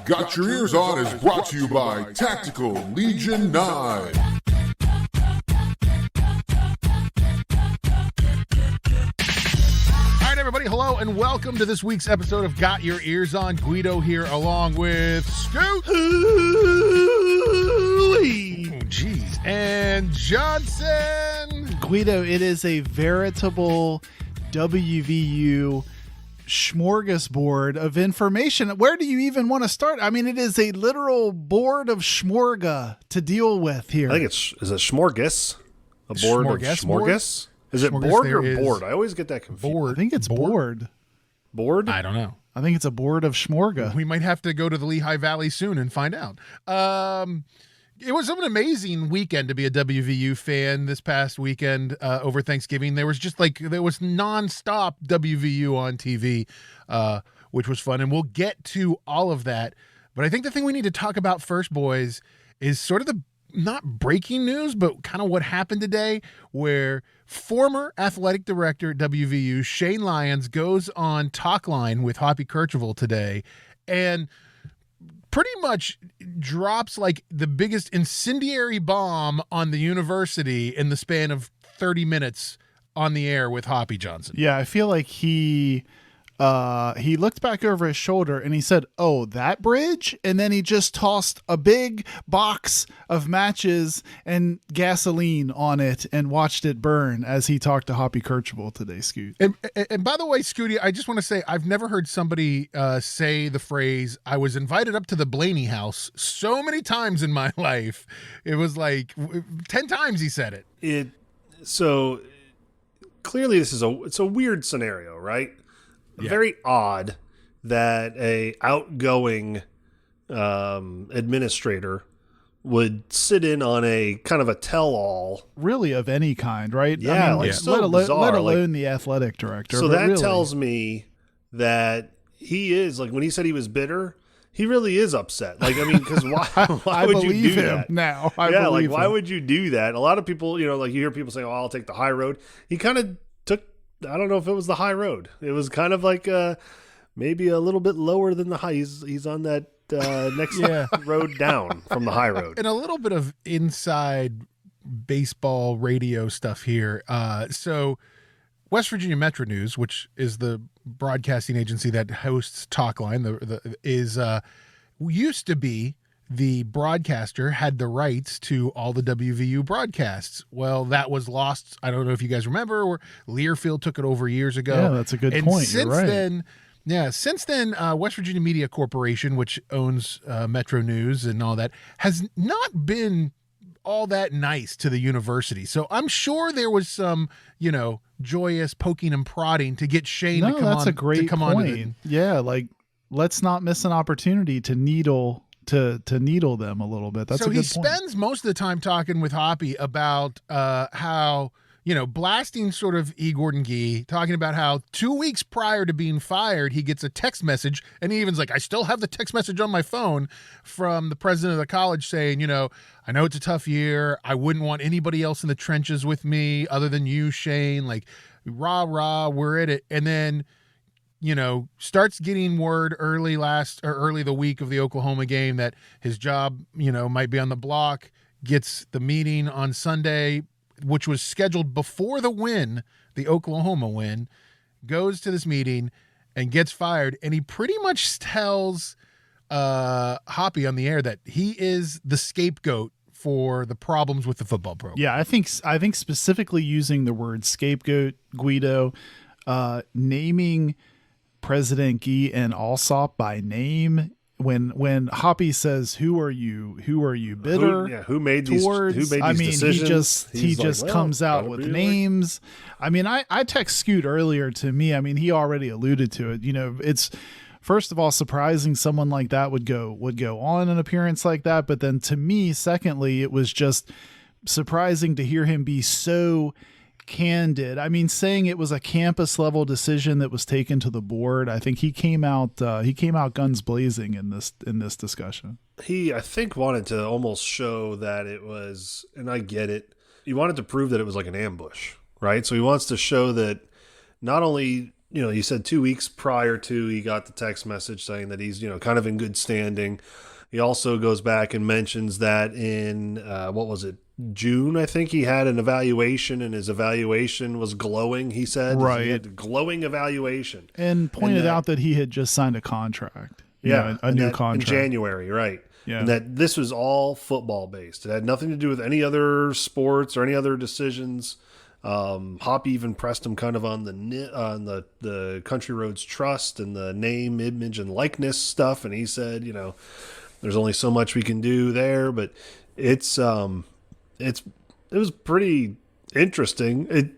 Got Your Eers On is brought to you by Tactical Legion 9. All right, everybody, hello and welcome to this week's episode of Got Your Eers On. Guido here along with Scoot. Jeez. And Johnson. Guido, it is a veritable WVU smorgasbord of information. Where do you even want to start? I mean, it is a literal board of smorga to deal with here. I think is it smorgas? A board of smorgas? Is it board or board? I always get that confused. Board. I think it's board. Board? I don't know. I think it's a board of smorga. We might have to go to the Lehigh Valley soon and find out. It was an amazing weekend to be a WVU fan this past weekend over Thanksgiving. There was nonstop WVU on TV, which was fun. And we'll get to all of that. But I think the thing we need to talk about first, boys, is sort of the not breaking news, but kind of what happened today, where former athletic director at WVU, Shane Lyons, goes on Talk Line with Hoppy Kercheval today and pretty much drops like the biggest incendiary bomb on the university in the span of 30 minutes on the air with Hoppy Johnson. Yeah, I feel like he looked back over his shoulder and he said, "Oh, that bridge?" And then he just tossed a big box of matches and gasoline on it and watched it burn as he talked to Hoppy Kercheval today, Scoot. And by the way, Scooty, I just want to say I've never heard somebody say the phrase, "I was invited up to the Blaney house" so many times in my life. It was like 10 times he said it. So clearly it's a weird scenario, right? Yeah. Very odd that a outgoing administrator would sit in on a kind of a tell-all, really, of any kind, right? Yeah, I mean, so bizarre. Let alone the athletic director. So that really tells me that he is, like, when he said he was bitter, he really is upset. Like, I mean, because why would you do that now? Why would you do that? A lot of people, like you hear people saying, "Oh, I'll take the high road." He kind of took. I don't know if it was the high road. It was kind of like maybe a little bit lower than the high. He's on that next road down from the high road. And a little bit of inside baseball radio stuff here. So West Virginia MetroNews, which is the broadcasting agency that hosts Talkline, used to be the broadcaster had the rights to all the WVU broadcasts. Well, that was lost. I don't know if you guys remember, or Learfield took it over years ago. Yeah, that's a good point. Since You're right. Since then, West Virginia Media Corporation, which owns MetroNews and all that, has not been all that nice to the university. So I'm sure there was some, joyous poking and prodding to get Shane to come on. No, that's a great point. Yeah, like, let's not miss an opportunity to needle them a little bit. That's a good point. So he spends most of the time talking with Hoppy about how, blasting sort of E. Gordon Gee, talking about how 2 weeks prior to being fired, he gets a text message, and he even's like, "I still have the text message on my phone," from the president of the college saying, "I know it's a tough year. I wouldn't want anybody else in the trenches with me other than you, Shane. Like, rah, we're at it." And then starts getting word early the week of the Oklahoma game that his job, might be on the block, gets the meeting on Sunday, which was scheduled before the Oklahoma win, goes to this meeting and gets fired. And he pretty much tells Hoppy on the air that he is the scapegoat for the problems with the football program. Yeah, I think specifically using the word scapegoat, Guido, naming President Gee and Alsop by name. When Hoppy says, "Who are you bitter?" Who made these decisions? He just comes out with names. I mean, I text Scoot earlier to me. I mean, he already alluded to it. It's first of all surprising someone like that would go on an appearance like that. But then to me, secondly, it was just surprising to hear him be so candid. I mean, saying it was a campus level decision that was taken to the board. I think he came out guns blazing in this discussion. He, I think, wanted to almost show that it was, and I get it, he wanted to prove that it was like an ambush, right? So he wants to show that not only you said 2 weeks prior to he got the text message saying that he's, kind of in good standing. He also goes back and mentions that in, what was it, June, I think he had an evaluation, and his evaluation was glowing, he said. Right. He had a glowing evaluation. And pointed out that he had just signed a contract. A new contract. In January, right. Yeah. And that this was all football based. It had nothing to do with any other sports or any other decisions. Hoppy even pressed him kind of on the Country Roads Trust and the name, image, and likeness stuff, and he said, there's only so much we can do there, but it was pretty interesting.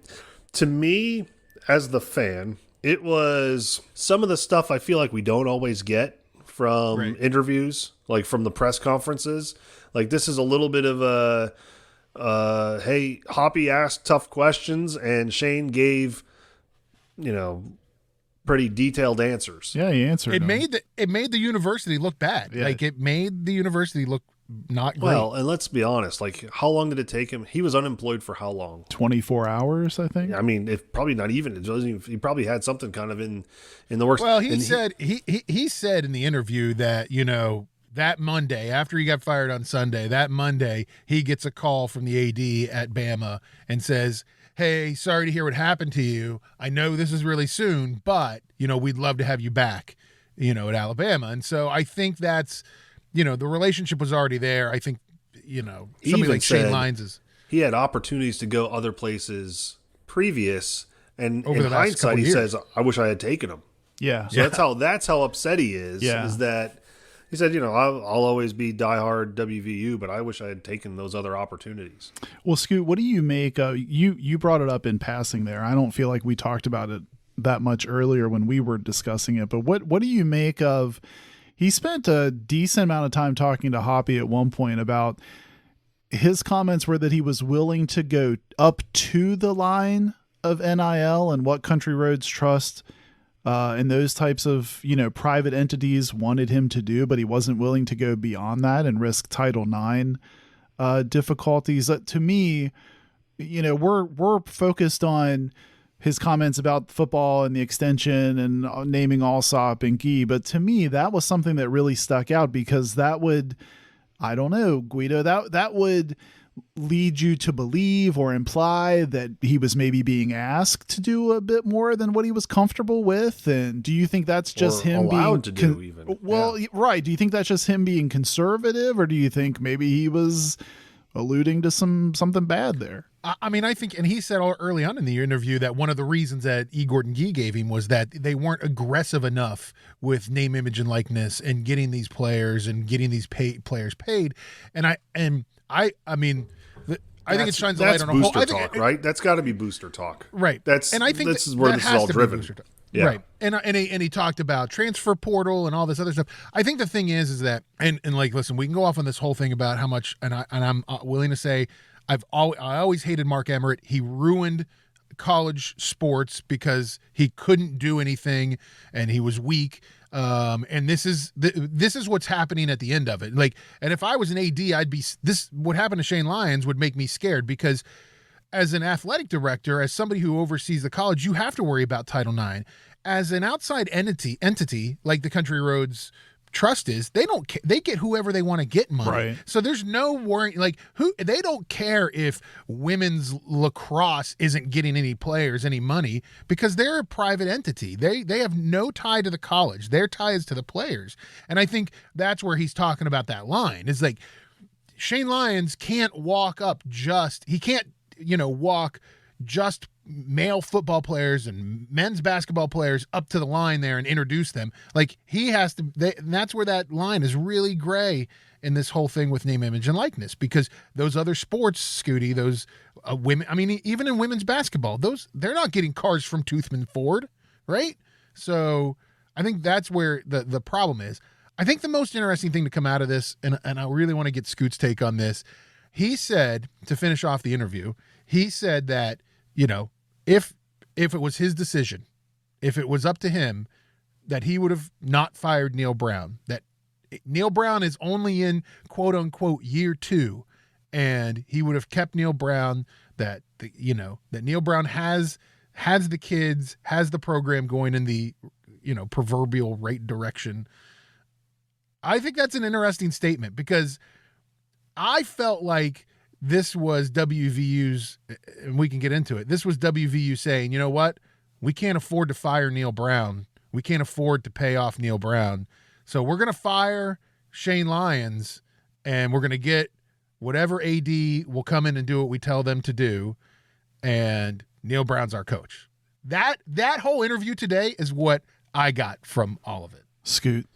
To me, as the fan, it was some of the stuff I feel like we don't always get from interviews, like from the press conferences. Like this is a little bit of a hey, Hoppy asked tough questions and Shane gave, pretty detailed answers. Yeah, he answered. It made the university look bad. Yeah. Like it made the university look not great. Well, and let's be honest, like how long did it take him? He was unemployed for how long? 24 hours, I think. I mean, if probably not even. It doesn't even, he probably had something kind of in the works. Well, he said in the interview that, that Monday, after he got fired on Sunday, that Monday, he gets a call from the AD at Bama and says, hey, sorry to hear what happened to you. I know this is really soon, but, we'd love to have you back, at Alabama. And so I think that's, the relationship was already there. I think, somebody like Shane Lyons is. He had opportunities to go other places previous, and Over in the last hindsight, couple he years. says, I wish I had taken him. Yeah. So that's how upset he is. Yeah. Is that he said, I'll always be diehard WVU, but I wish I had taken those other opportunities. Well, Scoot, what do you make of you brought it up in passing there. I don't feel like we talked about it that much earlier when we were discussing it, but what do you make of he spent a decent amount of time talking to Hoppy at one point about his comments were that he was willing to go up to the line of NIL and what Country Roads Trust and those types of, private entities wanted him to do, but he wasn't willing to go beyond that and risk Title IX difficulties. To me, we're focused on his comments about football and the extension and naming Allsop and Gee, but to me, that was something that really stuck out because that would, I don't know, Guido, that would lead you to believe or imply that he was maybe being asked to do a bit more than what he was comfortable with. And do you think that's just Or him allowed being to do even? Well, right. Do you think that's just him being conservative, or do you think maybe he was alluding to something bad there? I mean, I think, and he said early on in the interview that one of the reasons that E. Gordon Gee gave him was that they weren't aggressive enough with name, image, and likeness and getting these players and getting these players paid. And I think it shines a light on a whole. Booster talk, right? That's got to be booster talk, right? And I think this is where this is all driven. Yeah. Right. And he talked about transfer portal and all this other stuff. I think the thing is that, and like, listen, we can go off on this whole thing about how much, and I'm willing to say, I always hated Mark Emmert. He ruined college sports because he couldn't do anything and he was weak. And this is what's happening at the end of it. Like, and if I was an AD, what happened to Shane Lyons would make me scared because as an athletic director, as somebody who oversees the college, you have to worry about Title IX. As an outside entity like the Country Roads Trust is, they get whoever they want to get money. Right. So there's no worry. Like they don't care if women's lacrosse isn't getting any players, any money, because they're a private entity. They have no tie to the college. Their tie is to the players. And I think that's where he's talking about that line. Is like Shane Lyons can't walk just male football players and men's basketball players up to the line there and introduce them. Like he has to, and that's where that line is really gray in this whole thing with name, image, and likeness, because those other sports, Scooty, those women, I mean, even in women's basketball, they're not getting cars from Toothman Ford, right? So I think that's where the problem is. I think the most interesting thing to come out of this, and I really want to get Scoot's take on this. He said, to finish off the interview, he said that, if it was his decision, if it was up to him, that he would have not fired Neil Brown, that Neil Brown is only in quote unquote year 2, and he would have kept Neil Brown, that Neil Brown has has the kids, has the program going in the, proverbial right direction. I think that's an interesting statement because I felt like this was WVU's, and we can get into it. This was WVU saying, you know what? We can't afford to fire Neil Brown. We can't afford to pay off Neil Brown. So we're going to fire Shane Lyons and we're going to get whatever AD will come in and do what we tell them to do. And Neil Brown's our coach. That whole interview today is what I got from all of it. Scoot.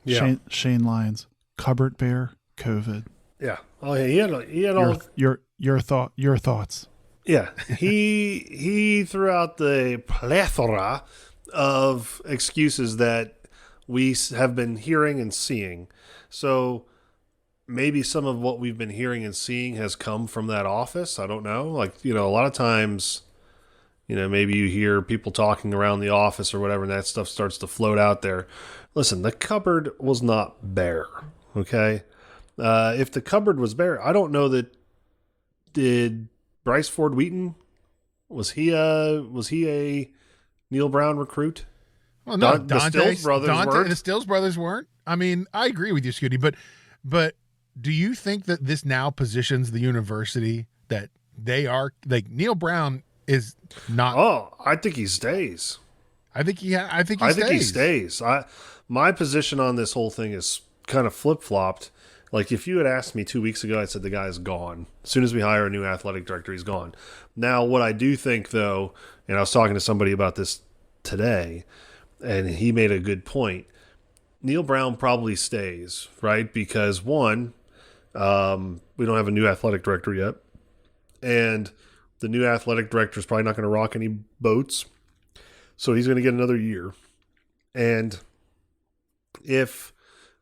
Yeah. Shane Lyons, cupboard bear, COVID. Yeah. Oh yeah. He had all your thoughts. Yeah. He threw out the plethora of excuses that we have been hearing and seeing. So maybe some of what we've been hearing and seeing has come from that office. I don't know. Like, a lot of times, maybe you hear people talking around the office or whatever, and that stuff starts to float out there. Listen, the cupboard was not bare, okay? If the cupboard was bare, I don't know that. Did Bryce Ford Wheaton, was he a Neil Brown recruit? Well, no, the Stills brothers weren't. The Stills brothers weren't. I mean, I agree with you, Scooty, but do you think that this now positions the university that they are like Neil Brown is not? Oh, I think he stays. I think he stays. My position on this whole thing is kind of flip-flopped. Like, if you had asked me 2 weeks ago, I said the guy's gone. As soon as we hire a new athletic director, he's gone. Now, what I do think, though, and I was talking to somebody about this today, and he made a good point. Neil Brown probably stays, right? Because, one, we don't have a new athletic director yet, and the new athletic director is probably not going to rock any boats, so he's going to get another year. And if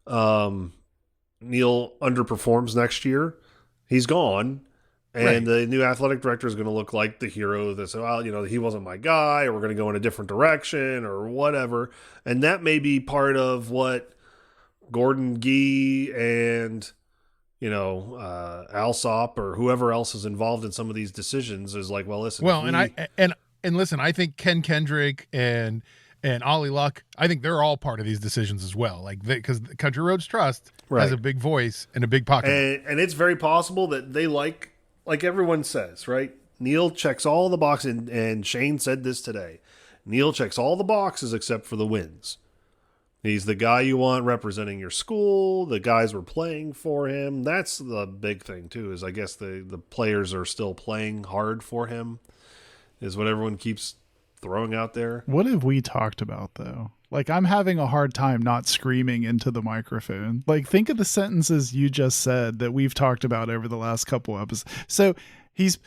Neil underperforms next year, he's gone, and the new athletic director is going to look like the hero that said, well, he wasn't my guy, or we're going to go in a different direction, or whatever. And that may be part of what Gordon Gee and Alsop or whoever else is involved in some of these decisions is like, well, listen. Well, and listen, I think Ken Kendrick and Ollie Luck, I think they're all part of these decisions as well. Like, because Country Roads Trust has a big voice and a big pocket. And it's very possible that they like everyone says, right? Neil checks all the boxes, and Shane said this today. Neil checks all the boxes except for the wins. He's the guy you want representing your school. The guys were playing for him. That's the big thing, too, is I guess the players are still playing hard for him, is what everyone keeps throwing out there. What have we talked about, though? Like, I'm having a hard time not screaming into the microphone. Like, think of the sentences you just said that we've talked about over the last couple episodes. So he's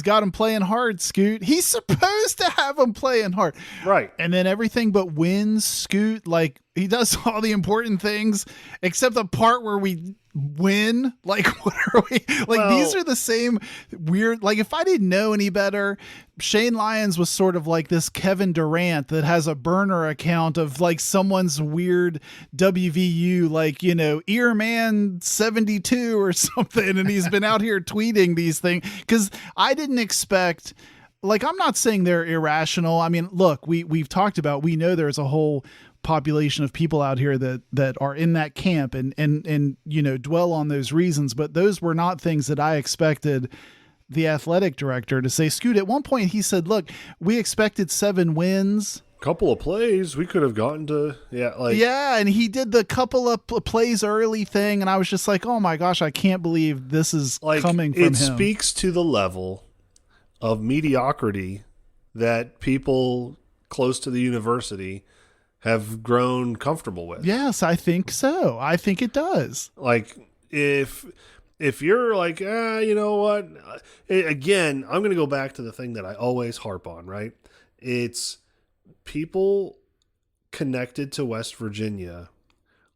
got him playing hard, Scoot. He's supposed to have him playing hard. Right. And then everything but wins, Scoot. Like, he does all the important things except the part where we win. Like, what are we? Like, these are the same weird. Like, if I didn't know any better, Shane Lyons was sort of like this Kevin Durant that has a burner account of like someone's weird WVU, like, Earman 72 or something. And he's been out here tweeting these things because I didn't expect. Like, I'm not saying they're irrational. I mean, look, we've talked about, we know there's a whole population of people out here that are in that camp and dwell on those reasons, but those were not things that I expected the athletic director to say. Scoot, at one point he said, look, we expected 7 wins. Couple of plays we could have gotten to. And he did the couple of plays early thing, and I was just like, oh my gosh, I can't believe this is coming from him. It speaks to the level of mediocrity that people close to the university have grown comfortable with. Yes, I think so. I think it does. Like, if you're like, you know what? Again, I'm going to go back to the thing that I always harp on, right? It's people connected to West Virginia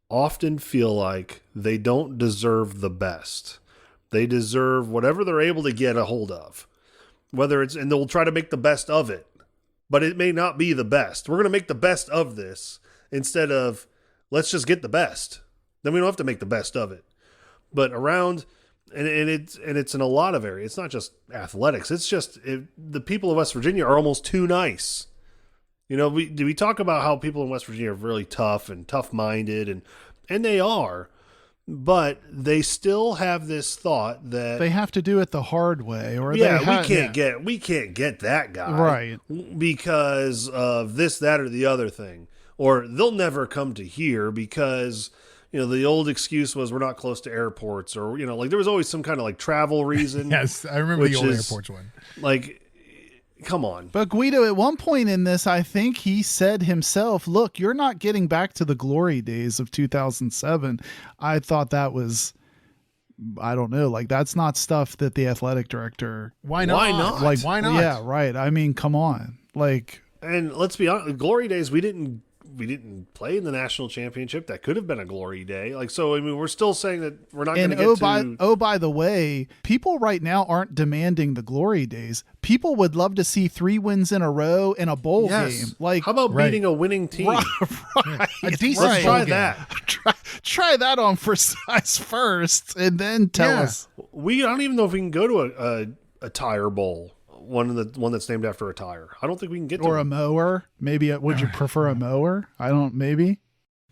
often feel like they don't deserve the best. They deserve whatever they're able to get a hold of. And they'll try to make the best of it. But it may not be the best. We're going to make the best of this instead of let's just get the best. Then we don't have to make the best of it. But around and it's in a lot of areas. It's not just athletics. It's just the people of West Virginia are almost too nice. You know, we talk about how people in West Virginia are really tough and tough-minded, and they are, but they still have this thought that they have to do it the hard way, or we can't get that guy right because of this, that, or the other thing, or they'll never come to here because, you know, the old excuse was we're not close to airports, or, you know, like there was always some kind of like travel reason. Yes, I remember the old airports one. Like, come on. But Guido, at one point in this, I think he said himself, look, you're not getting back to the glory days of 2007. I thought that was, I don't know, like that's not stuff that the athletic director. Why not? Why not? Like, why not? Yeah, right. I mean, come on. Like, and let's be honest, glory days, we didn't play in the national championship. That could have been a glory day. Like, so, I mean, we're still saying that we're not going to get to... by the way, people right now aren't demanding the glory days. People would love to see 3 wins in a row in a bowl game. Like, how about beating a winning team? Right. A decent Let's try bowl that. Try that on for size first, and then tell us. I don't even know if we can go to a tire bowl. One that's named after a tire. I don't think we can get to a mower. Maybe would you prefer a mower? Maybe.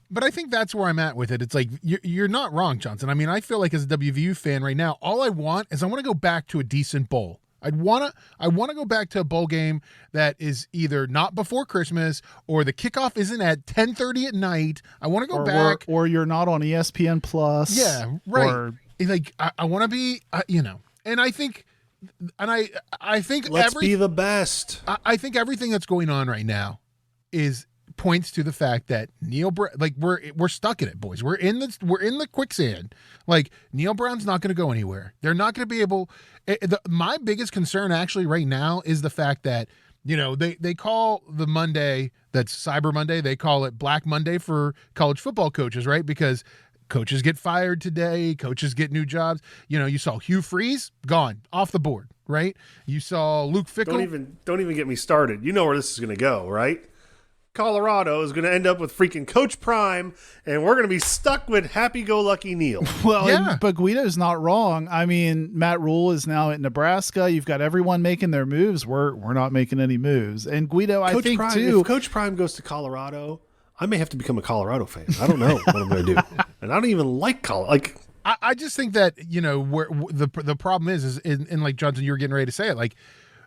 But I think that's where I'm at with it. It's like you're not wrong, Johnson. I mean, I feel like as a WVU fan right now, all I want is I want to go back to a decent bowl. I want to go back to a bowl game that is either not before Christmas or the kickoff isn't at 10:30 at night. I want to go back, or you're not on ESPN Plus. Yeah, right. Or, like I want to be, and I think. And I think let's be the best. I think everything that's going on right now points to the fact that Neil Brown, like we're stuck in it, boys. We're in the quicksand. Like Neil Brown's not going to go anywhere. They're not going to be able. My biggest concern actually right now is the fact that, you know, they call the Monday that's Cyber Monday, they call it Black Monday for college football coaches, right? Because coaches get fired today. Coaches get new jobs. You know, you saw Hugh Freeze gone off the board, right? You saw Luke Fickell. Don't even get me started. You know where this is going to go, right? Colorado is going to end up with freaking Coach Prime, and we're going to be stuck with happy-go-lucky Neil. Well, yeah. But Guido's not wrong. I mean, Matt Rule is now at Nebraska. You've got everyone making their moves. We're not making any moves. And Guido, I think Prime, too. If Coach Prime goes to Colorado, I may have to become a Colorado fan. I don't know what I'm going to do. And I don't even like Colorado. Like, I just think that, you know, where the problem is and like Johnson, you were getting ready to say it, like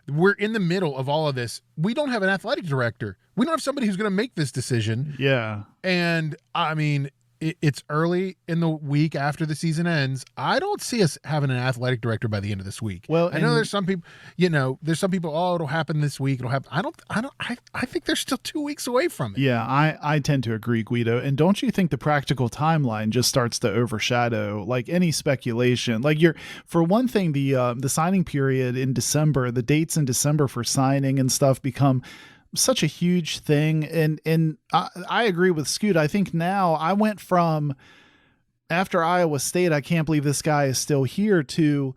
we're in the middle of all of this. We don't have an athletic director. We don't have somebody who's going to make this decision. Yeah. And I mean, it's early in the week after the season ends. I don't see us having an athletic director by the end of this week. Well, I know there's some people, oh, it'll happen this week. It'll happen. I think they're still 2 weeks away from it. Yeah, I tend to agree, Guido. And don't you think the practical timeline just starts to overshadow like any speculation? Like for one thing, the signing period in December, the dates in December for signing and stuff become such a huge thing. And I agree with Scoot. I think now I went from after Iowa State, I can't believe this guy is still here, to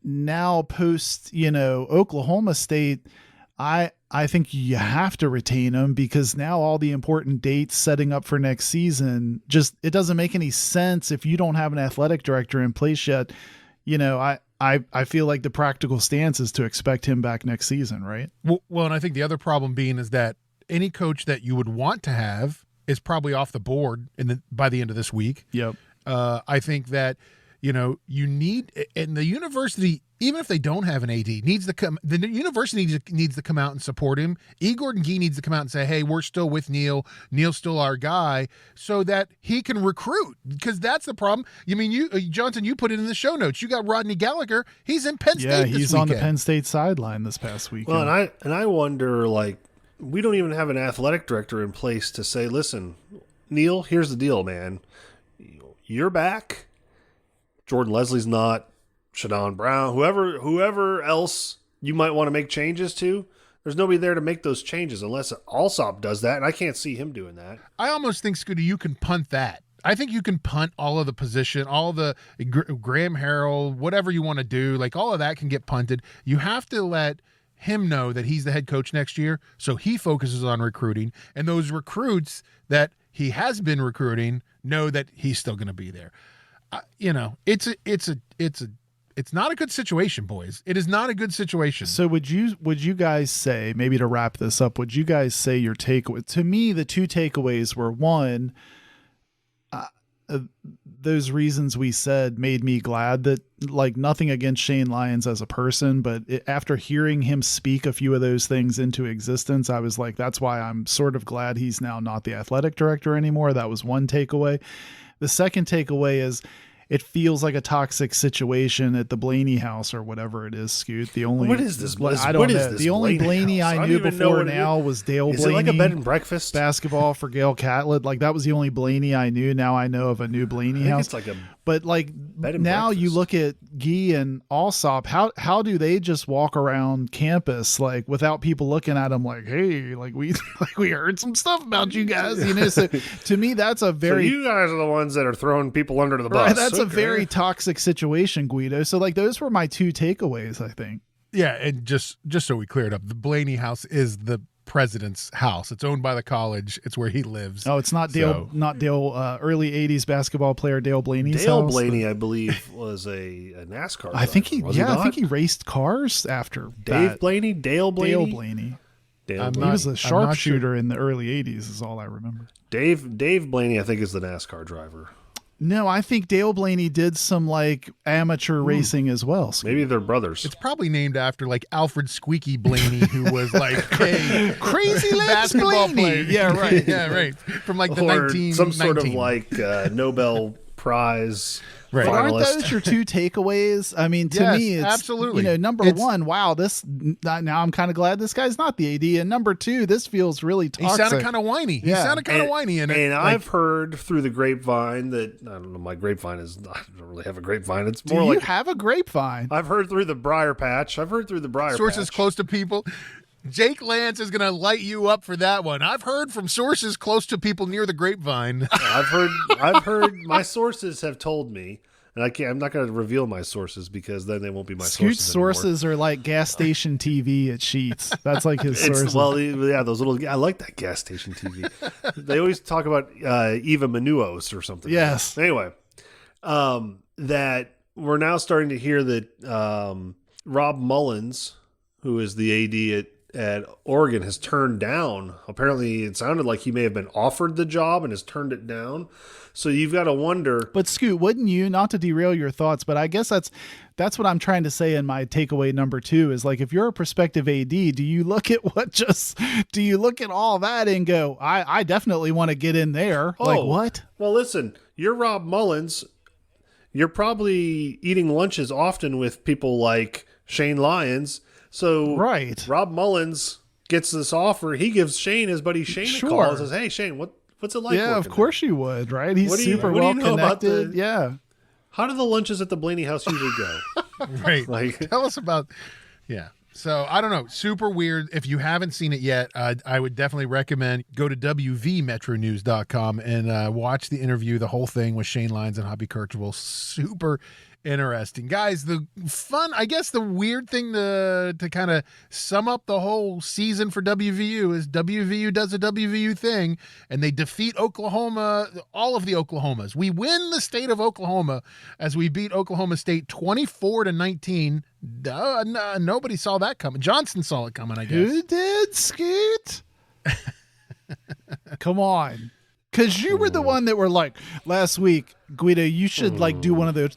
now post, Oklahoma State. I think you have to retain him because now all the important dates setting up for next season, it doesn't make any sense if you don't have an athletic director in place yet. I feel like the practical stance is to expect him back next season, right? Well, and I think the other problem being is that any coach that you would want to have is probably off the board by the end of this week. Yep. I think that, you need, and the university, even if they don't have an AD, needs to come. The university needs to come out and support him. E. Gordon Gee needs to come out and say, "Hey, we're still with Neil. Neil's still our guy," so that he can recruit. Because that's the problem. You mean, Johnson, you put it in the show notes. You got Rodney Gallagher. He's in Penn State. Yeah, this he's weekend. on the Penn State sideline this past weekend. Well, and I wonder, like, we don't even have an athletic director in place to say, "Listen, Neil, here's the deal, man. You're back. Jordan Leslie's not. Shadon Brown, whoever else you might want to make changes to, there's nobody there to make those changes unless Alsop does that, and I can't see him doing that. I almost think, Scooter, you can punt that. I think you can punt all of the position, all the Graham Harrell, whatever you want to do, like all of that can get punted. You have to let him know that he's the head coach next year, so he focuses on recruiting, and those recruits that he has been recruiting know that he's still going to be there. It's not a good situation, boys. It is not a good situation. So would you guys say, maybe to wrap this up, would you guys say your takeaway? To me, the two takeaways were, one, those reasons we said made me glad that, like, nothing against Shane Lyons as a person, but after hearing him speak a few of those things into existence, I was like, that's why I'm sort of glad he's now not the athletic director anymore. That was one takeaway. The second takeaway is, it feels like a toxic situation at the Blaney house or whatever it is, Scoot. The only what is this? I don't what know. Is this the only Blaney house? I knew before now was Dale is Blaney. Is it like a bed and breakfast? Basketball for Gail Catlett. Like, that was the only Blaney I knew. Now I know of a new Blaney house. It's like a but like now breakfast. You look at Guy and Alsop. How do they just walk around campus like without people looking at them like, hey, like we heard some stuff about you guys, you know? So to me, that's a very so you guys are the ones that are throwing people under the bus. Right, that's a very toxic situation, Guido. So like those were my two takeaways, I think. Yeah, and just so we clear it up, the Blaney house is the president's house. It's owned by the college. It's where he lives. Oh, it's not Dale. Not Dale. Early '80s basketball player Dale Blaney's Dale house. Blaney, I believe, was a NASCAR. I think he. driver, I think he raced cars after Dave that. Blaney. Dale Blaney. Dale Blaney. Dale He was a sharpshooter in the early '80s. Is all I remember. Dave Blaney, I think, is the NASCAR driver. No, I think Dale Blaney did some like amateur racing as well. Maybe they're brothers. It's probably named after like Alfred Squeaky Blaney, who was like a Crazy Legs basketball Blaney. player. Yeah, right. Yeah, right. From like the or 1919. some sort of like Nobel Prize. Right. But aren't finalist. those your two takeaways? I mean, to Yes, me, it's absolutely. Number one, wow, this now I'm kind of glad this guy's not the AD, and number two, this feels really He toxic. sounded kind of whiny. He Yeah. sounded kind of whiny in it. And Like, I've heard through the grapevine that I don't know. My grapevine is I don't really have a grapevine. It's Do more you like have a grapevine? I've heard through the briar patch. sources close to people. Jake Lance is going to light you up for that one. I've heard from sources close to people near the grapevine. I've heard. My sources have told me, and I'm not going to reveal my sources because then they won't be my Scoot's sources. sources are like gas station TV at Sheets. That's like his sources. Well, yeah, those little. I like that gas station TV. They always talk about Eva Manuos or something. Yes. Anyway, that we're now starting to hear that Rob Mullins, who is the AD at Oregon, has turned down. Apparently, it sounded like he may have been offered the job and has turned it down. So you've got to wonder. But Scoot, wouldn't you, not to derail your thoughts, but I guess that's what I'm trying to say in my takeaway number two is like, if you're a prospective AD, do you look at all that and go, I definitely want to get in there? Like what? Well, listen, you're Rob Mullins. You're probably eating lunches often with people like Shane Lyons. So right. Rob Mullins gets this offer. He gives Shane, his buddy Shane, a call and says, hey, Shane, what's it like? Yeah, of course you would, right? He's super what do well you know about connected. Yeah. How do the lunches at the Blaney house usually go? Right. Like, tell us about. Yeah. So I don't know. Super weird. If you haven't seen it yet, I would definitely recommend go to WVMetroNews.com and watch the interview, the whole thing with Shane Lyons and Hobby Kirchwell. Super interesting, guys. The fun, I guess, the weird thing to kind of sum up the whole season for WVU is WVU does a WVU thing, and they defeat Oklahoma, all of the Oklahomas. We win the state of Oklahoma as we beat Oklahoma State 24-19. Nobody saw that coming. Johnson saw it coming, I guess. Who did, Scoot? Come on. Because you were the one that were like, last week, Guido, you should like do one of those,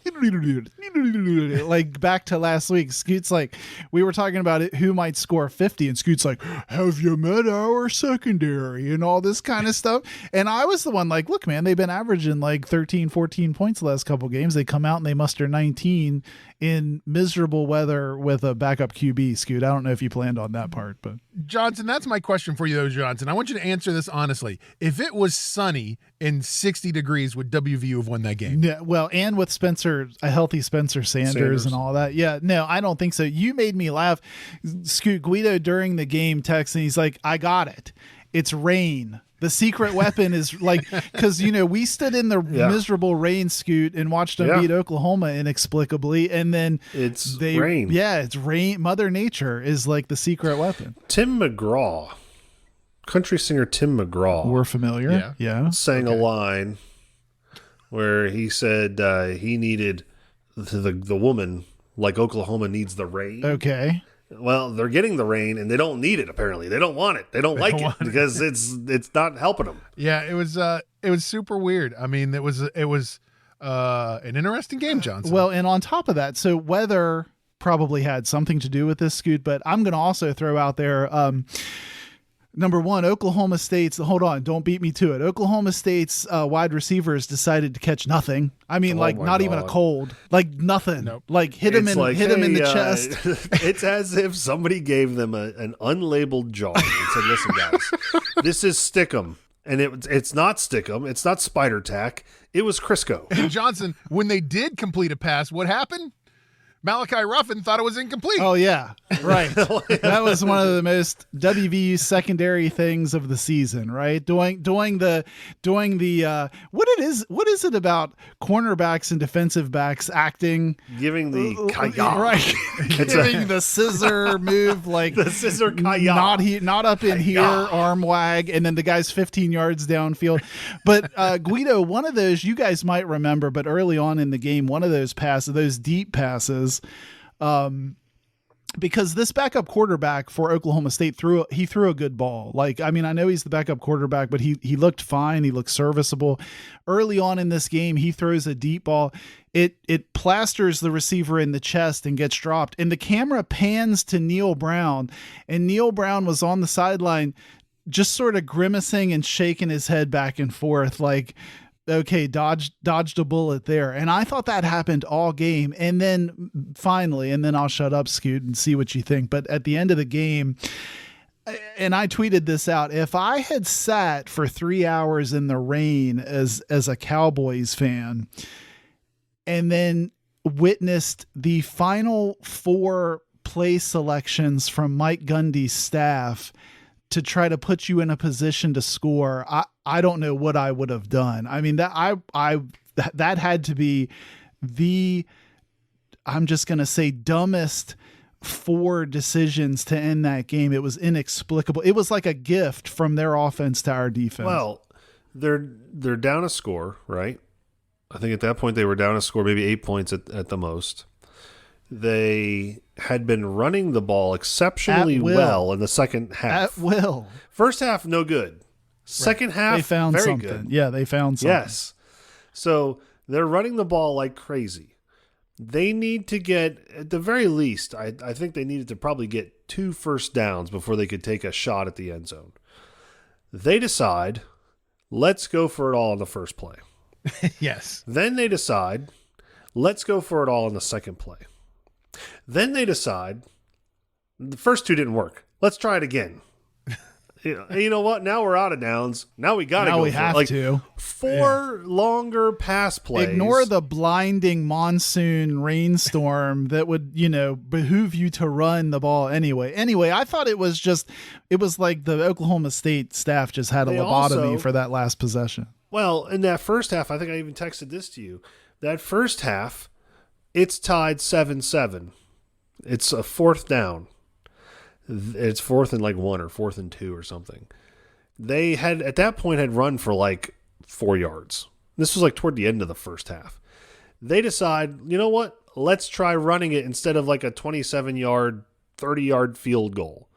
like back to last week. Scoot's like, we were talking about it, who might score 50, and Scoot's like, have you met our secondary and all this kind of stuff? And I was the one like, look, man, they've been averaging like 13, 14 points the last couple games. They come out and they muster 19 in miserable weather with a backup QB, Scoot. I don't know if you planned on that part, but Johnson, that's my question for you though, Johnson. I want you to answer this honestly. If it was sunny and 60 degrees, would WVU have won that game? Yeah, well, and with a healthy Spencer Sanders and all that. Yeah, no, I don't think so. You made me laugh. Scoot Guido during the game text, and he's like, I got it. It's rain. The secret weapon is like, because, we stood in the miserable rain, Scoot, and watched them beat Oklahoma inexplicably. And then it's rain. Yeah, it's rain. Mother Nature is like the secret weapon. Tim McGraw, country singer Tim McGraw. We're familiar. Yeah. Sang a line where he said he needed the woman like Oklahoma needs the rain. Okay. Well, they're getting the rain, and they don't need it. Apparently, they don't want it. They don't like it because it's not helping them. Yeah, it was super weird. I mean, it was an interesting game, Johnson. Well, and on top of that, so weather probably had something to do with this, Scoot, but I'm going to also throw out there, number one, Oklahoma State's, hold on, don't beat me to it. Oklahoma State's wide receivers decided to catch nothing. I mean, not even a cold, like nothing. Nope. Like hit him in the chest. It's as if somebody gave them an unlabeled jar and said, "Listen, guys, this is Stickum." And it's not Stickum. It's not Spider Tack. It was Crisco. And Johnson, when they did complete a pass, what happened? Malachi Ruffin thought it was incomplete. Oh yeah, right. That was one of the most WVU secondary things of the season, right? Doing the what is it about cornerbacks and defensive backs acting, Giving the kayak, right? Giving the scissor move, like the scissor kayak, not up in here, arm wag, and then the guy's 15 yards downfield. But Guido, one of those you guys might remember, but early on in the game, one of those passes, those deep passes. Because this backup quarterback for Oklahoma State threw a good ball. Like, I mean, I know he's the backup quarterback, but he looked fine. He looked serviceable. Early on in this game, he throws a deep ball. It plasters the receiver in the chest and gets dropped. And the camera pans to Neil Brown, and Neil Brown was on the sideline just sort of grimacing and shaking his head back and forth like, okay, dodged a bullet there. And I thought that happened all game. And then finally, and then I'll shut up, Scoot, and see what you think. But at the end of the game, and I tweeted this out, if I had sat for 3 hours in the rain as a Cowboys fan and then witnessed the final 4 play selections from Mike Gundy's staff to try to put you in a position to score, I don't know what I would have done. I mean, that had to be I'm just going to say dumbest 4 decisions to end that game. It was inexplicable. It was like a gift from their offense to our defense. Well, they're down a score, right? I think at that point they were down a score, maybe 8 points at the most. They had been running the ball exceptionally well in the second half. At will. First half, no good. Second half, they found very something. good. Yeah, they found something. Yes. So they're running the ball like crazy. They need to get, at the very least, I think they needed to probably get 2 first downs before they could take a shot at the end zone. They decide, let's go for it all in the first play. Yes. Then they decide, let's go for it all in the second play. Then they decide, the first 2 didn't work. Let's try it again. You know what? Now we're out of downs. Now we got to go. Now we have to. 4 longer pass plays. Ignore the blinding monsoon rainstorm that would, behoove you to run the ball anyway. Anyway, I thought it was like the Oklahoma State staff just had a lobotomy for that last possession. Well, in that first half, I think I even texted this to you. That first half, it's tied 7-7. It's a 4th down. It's 4th and 1 or 4th and 2 or something. They had, at that point, had run for 4 yards. This was toward the end of the first half. They decide, you know what? Let's try running it instead of a 27-yard, 30-yard field goal.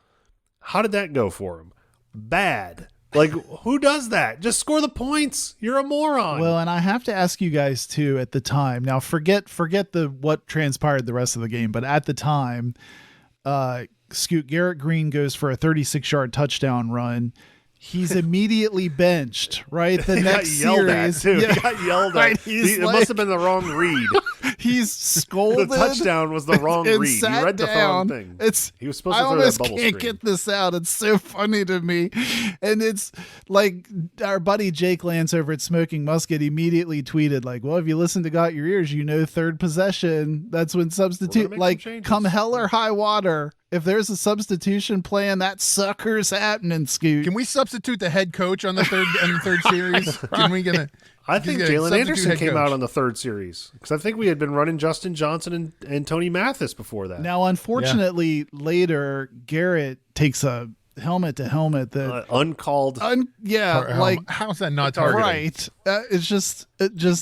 How did that go for them? Bad. Who does that? Just score the points. You're a moron. Well, and I have to ask you guys too at the time. Now forget what transpired the rest of the game, but at the time, Scoot, Garrett Green goes for a 36-yard touchdown run. He's immediately benched, right? The next series. He got yelled at. It must have been the wrong read. He's scolded. The touchdown was the wrong read. He read the wrong thing. He was supposed to throw that bubble screen. I almost can't get this out. It's so funny to me. And it's like our buddy Jake Lance over at Smoking Musket immediately tweeted, well, if you listen to Got Your Ears, third possession. That's when substitute, come hell or high water. If there's a substitution plan, that sucker's happening, Scoot. Can we substitute the head coach on the third series? Can we get a? I think Jalen Anderson came out on the 3rd series because I think we had been running Justin Johnson and Tony Mathis before that. Now, unfortunately, later Garrett takes a helmet to helmet that uncalled. How's that not targeting? Right. It's just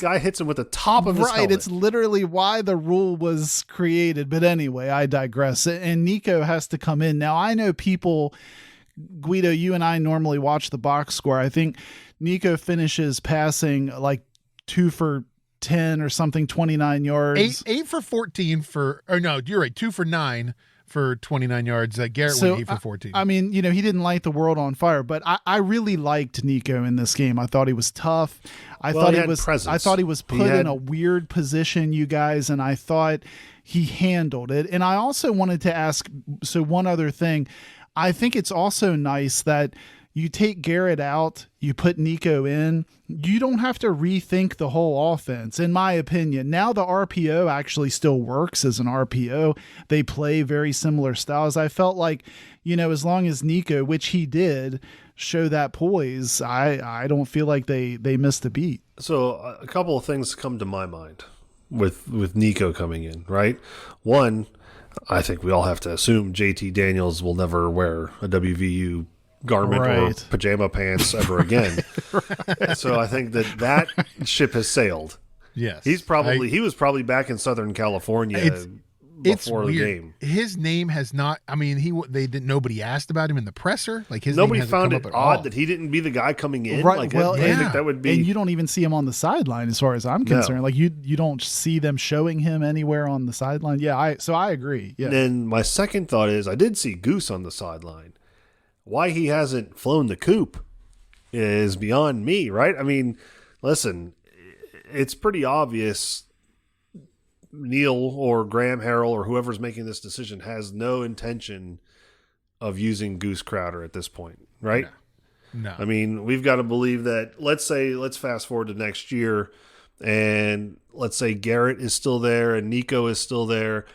Guy hits him with the top of his helmet. It's literally why the rule was created. But anyway, I digress. And Nico has to come in. Now, I know people, Guido, you and I normally watch the box score. I think Nico finishes passing like 2 for 10 or something, 29 yards. 8 for 14 you're right, 2 for 9 for 29 yards. Garrett went 8 for 14. I mean, he didn't light the world on fire, but I really liked Nico in this game. I thought he was tough. I thought he was put in a weird position, you guys, and I thought he handled it. And I also wanted to ask, one other thing. I think it's also nice that you take Garrett out, you put Nico in, you don't have to rethink the whole offense, in my opinion. Now the RPO actually still works as an RPO. They play very similar styles. I felt like, as long as Nico, which he did, show that poise, I don't feel like they missed a beat. So a couple of things come to my mind with Nico coming in, right? One, I think we all have to assume JT Daniels will never wear a WVU garment or pajama pants ever again. So I think that ship has sailed. Yes. He was probably back in Southern California before the game. His name has not, nobody asked about him in the presser. Nobody found it odd that he didn't be the guy coming in. Right. I think that would be. And you don't even see him on the sideline as far as I'm concerned. No. You don't see them showing him anywhere on the sideline. Yeah. So I agree. Yeah. And then my second thought is I did see Goose on the sideline. Why he hasn't flown the coop is beyond me, right? I mean, listen, it's pretty obvious Neil or Graham Harrell or whoever's making this decision has no intention of using Goose Crowder at this point, right? No. I mean, we've got to believe that, let's fast forward to next year, and let's say Garrett is still there and Nico is still there.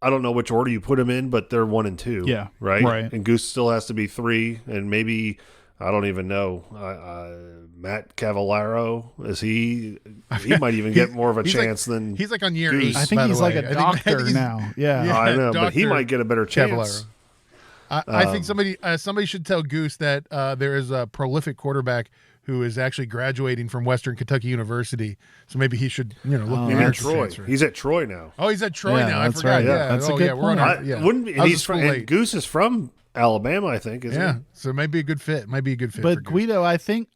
I don't know which order you put them in, but they're 1 and 2. Yeah. Right. And Goose still has to be 3. And maybe, I don't even know, Matt Cavallaro, he might even get more of a chance than he's like on year Goose. 8. I think he's like a doctor now. Yeah. I know, but he might get a better chance. I think somebody should tell Goose that there is a prolific quarterback who is actually graduating from Western Kentucky University. So maybe he should, look maybe at Troy. He's at Troy now. Oh, he's at Troy now. I forgot. Right. Yeah, that's a good point. Wouldn't be, and Goose is from Alabama, I think. Isn't he? So it might be a good fit. But Guido, I think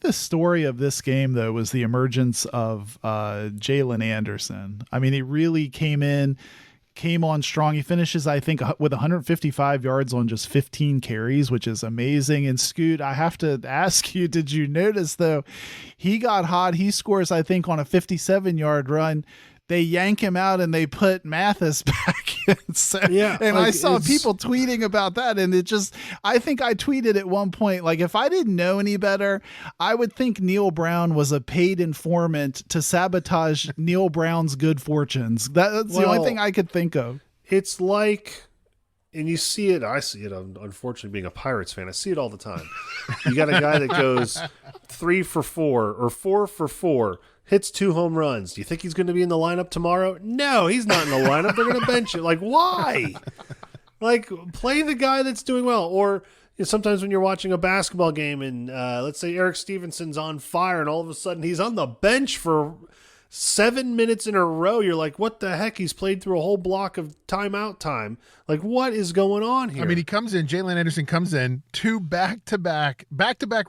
the story of this game though was the emergence of Jalen Anderson. I mean, he really came on strong. He finishes, I think, with 155 yards on just 15 carries, which is amazing. And Scoot, I have to ask you, did you notice, though, he got hot. He scores, I think, on a 57-yard run. They yank him out and they put Mathis back in. I saw people tweeting about that, and I think I tweeted at one point, if I didn't know any better, I would think Neil Brown was a paid informant to sabotage Neil Brown's good fortunes. That's the only thing I could think of. It's like, and you see it, I see it, unfortunately being a Pirates fan, I see it all the time. You got a guy that goes 3 for 4 or 4 for 4, hits 2 home runs. Do you think he's going to be in the lineup tomorrow? No, he's not in the lineup. They're going to bench it. Why? Play the guy that's doing well. Or sometimes when you're watching a basketball game and let's say Eric Stevenson's on fire and all of a sudden he's on the bench for 7 minutes in a row. You're like, what the heck? He's played through a whole block of timeout time. What is going on here? I mean, he comes in, Jalen Anderson comes in, 2 back-to-back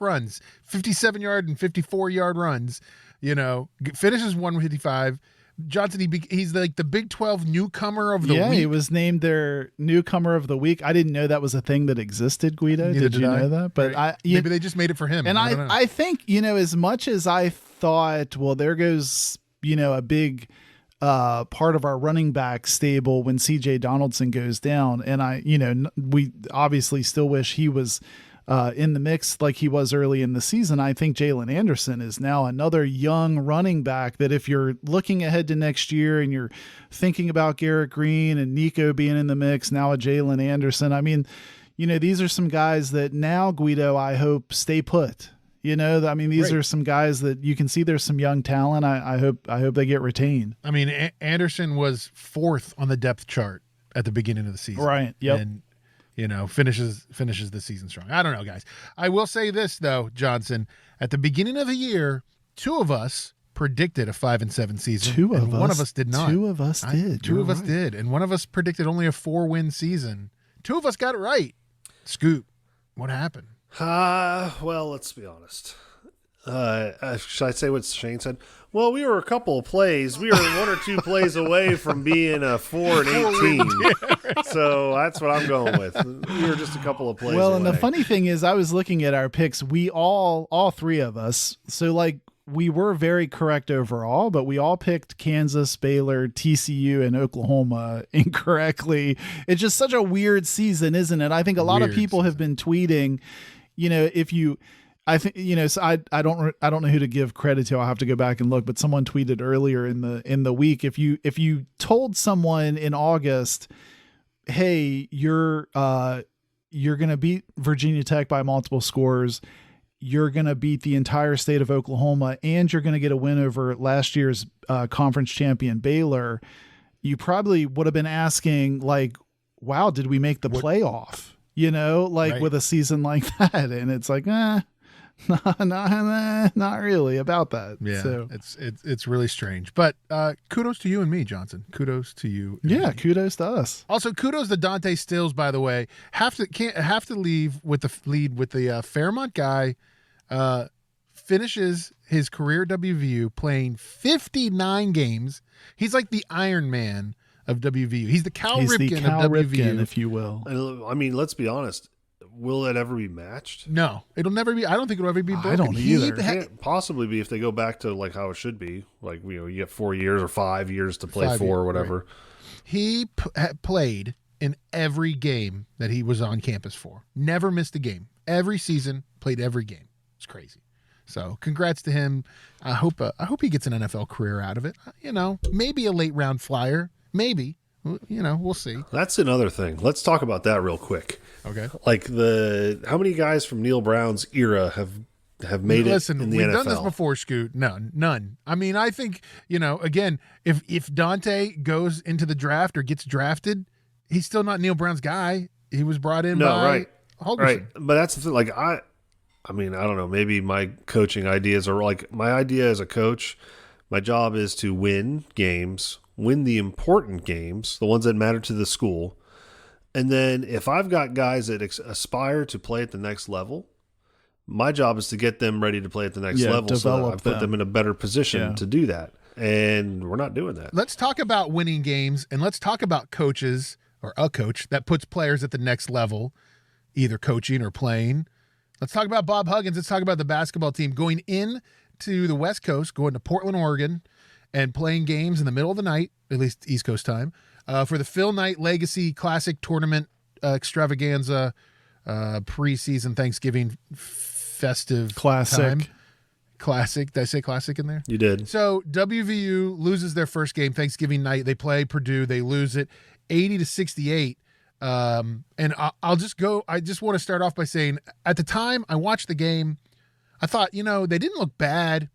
runs, 57-yard and 54-yard runs. Finishes 155. Johnson, he's like the Big 12 newcomer of the week. Yeah, he was named their newcomer of the week. I didn't know that was a thing that existed, Guido. Did you know that? But right. Maybe they just made it for him. And I think, as much as I thought, well, there goes, a big part of our running back stable when CJ Donaldson goes down. And we obviously still wish he was in the mix like he was early in the season. I think Jalen Anderson is now another young running back that if you're looking ahead to next year and you're thinking about Garrett Green and Nico being in the mix, now a Jalen Anderson. I mean, these are some guys that now, Guido, I hope stay put. These are some guys that you can see there's some young talent. I hope they get retained. I mean, Anderson was 4th on the depth chart at the beginning of the season. Right. Yep. And finishes the season strong. I don't know, guys. I will say this though, Johnson. At the beginning of the year, two of us predicted a 5-7 season. One of us did not. Two of us did. Two of us did, and one of us predicted only a 4-win season. Two of us got it right. Scoop, what happened? Well, let's be honest. Should I say what Shane said? Well, we were a couple of plays. We were 1 or 2 plays away from being a 4-18. So that's what I'm going with. We were just a couple of plays away. And the funny thing is, I was looking at our picks. We all three of us. So like we were very correct overall, but we all picked Kansas, Baylor, TCU, and Oklahoma incorrectly. It's just such a weird season, isn't it? I think a lot of people have been tweeting, I think, so I don't know who to give credit to. I'll have to go back and look, but someone tweeted earlier in the week, if you told someone in August, hey, you're going to beat Virginia Tech by multiple scores, you're going to beat the entire state of Oklahoma, and you're going to get a win over last year's conference champion Baylor, you probably would have been asking like, wow, did we make the playoff? Right. With a season like that. And it's like, not really about that. Yeah, so it's really strange. But kudos to you and me, Johnson. Kudos to you. Kudos to us. Also, kudos to Dante Stills, by the way. Have to lead with the Fairmont guy. Finishes his career at WVU playing 59 games. He's like the Iron Man of WVU. He's the Cal Ripken of WVU, if you will. I mean, let's be honest. Will it ever be matched? No, it'll never be. I don't think it'll ever be broken. I don't either. It can't possibly be if they go back to like how it should be. Like, you get 4 years or 5 years to play or whatever. Right. He played in every game that he was on campus for. Never missed a game. Every season, played every game. It's crazy. So congrats to him. I hope he gets an NFL career out of it. Maybe a late round flyer. Maybe. We'll see. That's another thing. Let's talk about that real quick. Okay. Like how many guys from Neil Brown's era have made it in the NFL? We've done this before, Scoot. None. I mean, I think, again, if Dante goes into the draft or gets drafted, he's still not Neil Brown's guy. He was brought in by Holgorsen. Right. But that's the thing. Like, I mean, I don't know. Maybe my coaching ideas are like, my idea as a coach, my job is to win games, win the important games, the ones that matter to the school. And then if I've got guys that aspire to play at the next level, my job is to get them ready to play at the next level so that I put them in a better position to do that. And we're not doing that. Let's talk about winning games, and let's talk about coaches or a coach that puts players at the next level, either coaching or playing. Let's talk about Bob Huggins. Let's talk about the basketball team going in to the West Coast, going to Portland, Oregon, and playing games in the middle of the night, at least East Coast time, for the Phil Knight Legacy Classic Tournament Extravaganza preseason Thanksgiving festive time. Classic. Did I say classic in there? You did. So WVU loses their first game Thanksgiving night. They play Purdue. They lose it 80-68. And I'll just go. I just want to start off by saying at the time I watched the game, I thought, they didn't look bad.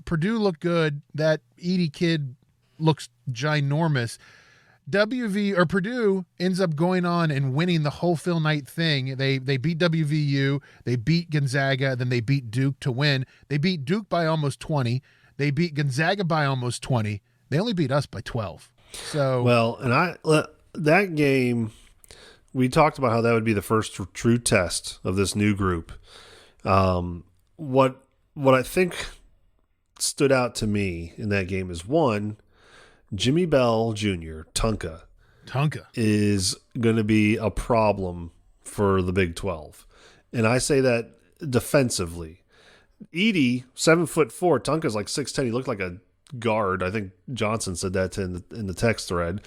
Purdue looked good. That Edie kid looks ginormous. Purdue ends up going on and winning the whole Phil Knight thing. They beat WVU, they beat Gonzaga, then they beat Duke to win. They beat Duke by almost 20. They beat Gonzaga by almost 20. They only beat us by 12. So that game, we talked about how that would be the first true test of this new group. What I think stood out to me in that game is, one, Jimmy Bell Jr., Tonka is going to be a problem for the Big 12. And I say that defensively. Edie, 7'4", Tonka's like 6'10". He looked like a guard. I think Johnson said that in the text thread.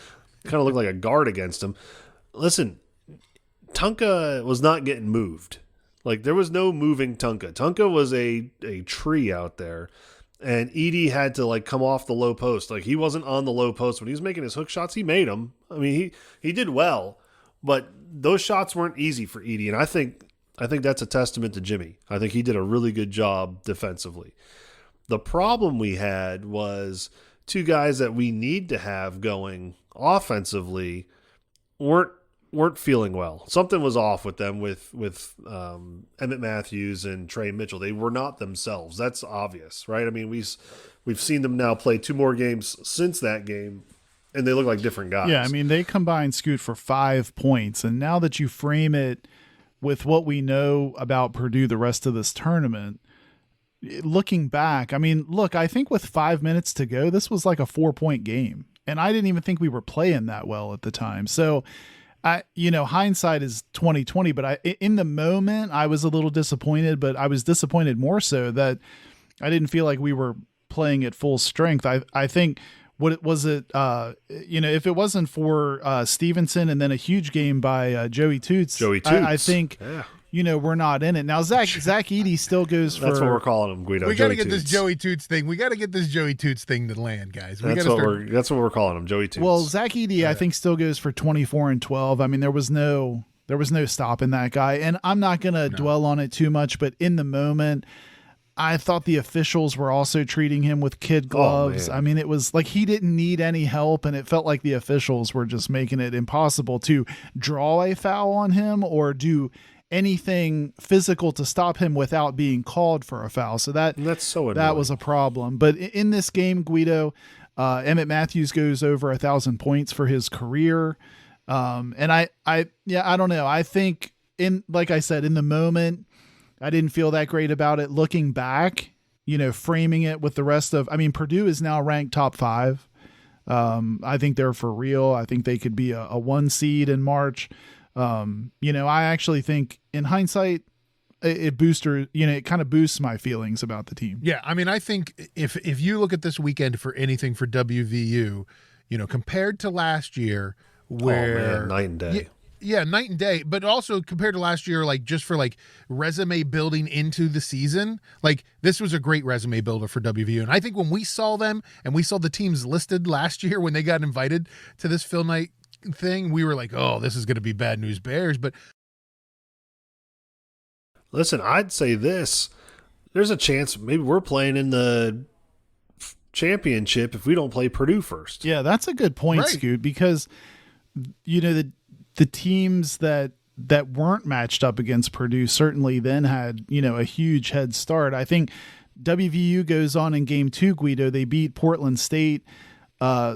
Kind of looked like a guard against him. Listen, Tonka was not getting moved. Like, there was no moving Tonka. Tonka was a tree out there. And Edie had to come off the low post. Like, he wasn't on the low post when he was making his hook shots. He made them. I mean, he did well, but those shots weren't easy for Edie. And I think that's a testament to Jimmy. I think he did a really good job defensively. The problem we had was two guys that we need to have going offensively weren't weren't feeling well. Something was off with them with Emmett Matthews and Trey Mitchell. They were not themselves. That's obvious, right? I mean, we've seen them now play 2 more games since that game, and they look like different guys. Yeah, I mean, they combined Scoot for 5 points, and now that you frame it with what we know about Purdue the rest of this tournament, looking back, I mean, look, I think with 5 minutes to go, this was like a 4-point game, and I didn't even think we were playing that well at the time. So, hindsight is 20/20, but in the moment I was a little disappointed, but I was disappointed more so that I didn't feel like we were playing at full strength. I think if it wasn't for Stevenson and then a huge game by Joey Toots, I think we're not in it now. Zach Edey still goes for. That's what we're calling him, Guido. We got to get this Joey Toots thing. We got to get this Joey Toots thing to land, guys. That's what we're calling him, Joey Toots. Well, Zach Edey, I think, still goes for 24 and 12. I mean, there was no stopping that guy, and I'm not going to dwell on it too much. But in the moment, I thought the officials were also treating him with kid gloves. I mean, it was like he didn't need any help, and it felt like the officials were just making it impossible to draw a foul on him or do anything physical to stop him without being called for a foul. So that's so annoying. That was a problem. But in this game, Guido, Emmett Matthews goes over 1,000 points for his career. And I don't know. I think like I said, in the moment, I didn't feel that great about it. Looking back, framing it with the rest of, I mean, Purdue is now ranked top 5. I think they're for real. I think they could be a 1 seed in March. I actually think in hindsight, it kind of boosts my feelings about the team. Yeah. I mean, I think if you look at this weekend for anything for WVU, compared to last year where night and day. Yeah, night and day, but also compared to last year, like just for like resume building into the season, like this was a great resume builder for WVU. And I think when we saw them and we saw the teams listed last year when they got invited to this Phil Knight thing, we were like, oh, this is going to be bad news bears. But listen, I'd say this, there's a chance maybe we're playing in the championship if we don't play Purdue first. Yeah, that's a good point, right, Scoot, because the teams that weren't matched up against Purdue certainly then had, a huge head start. I think WVU goes on in game 2, Guido. They beat Portland State.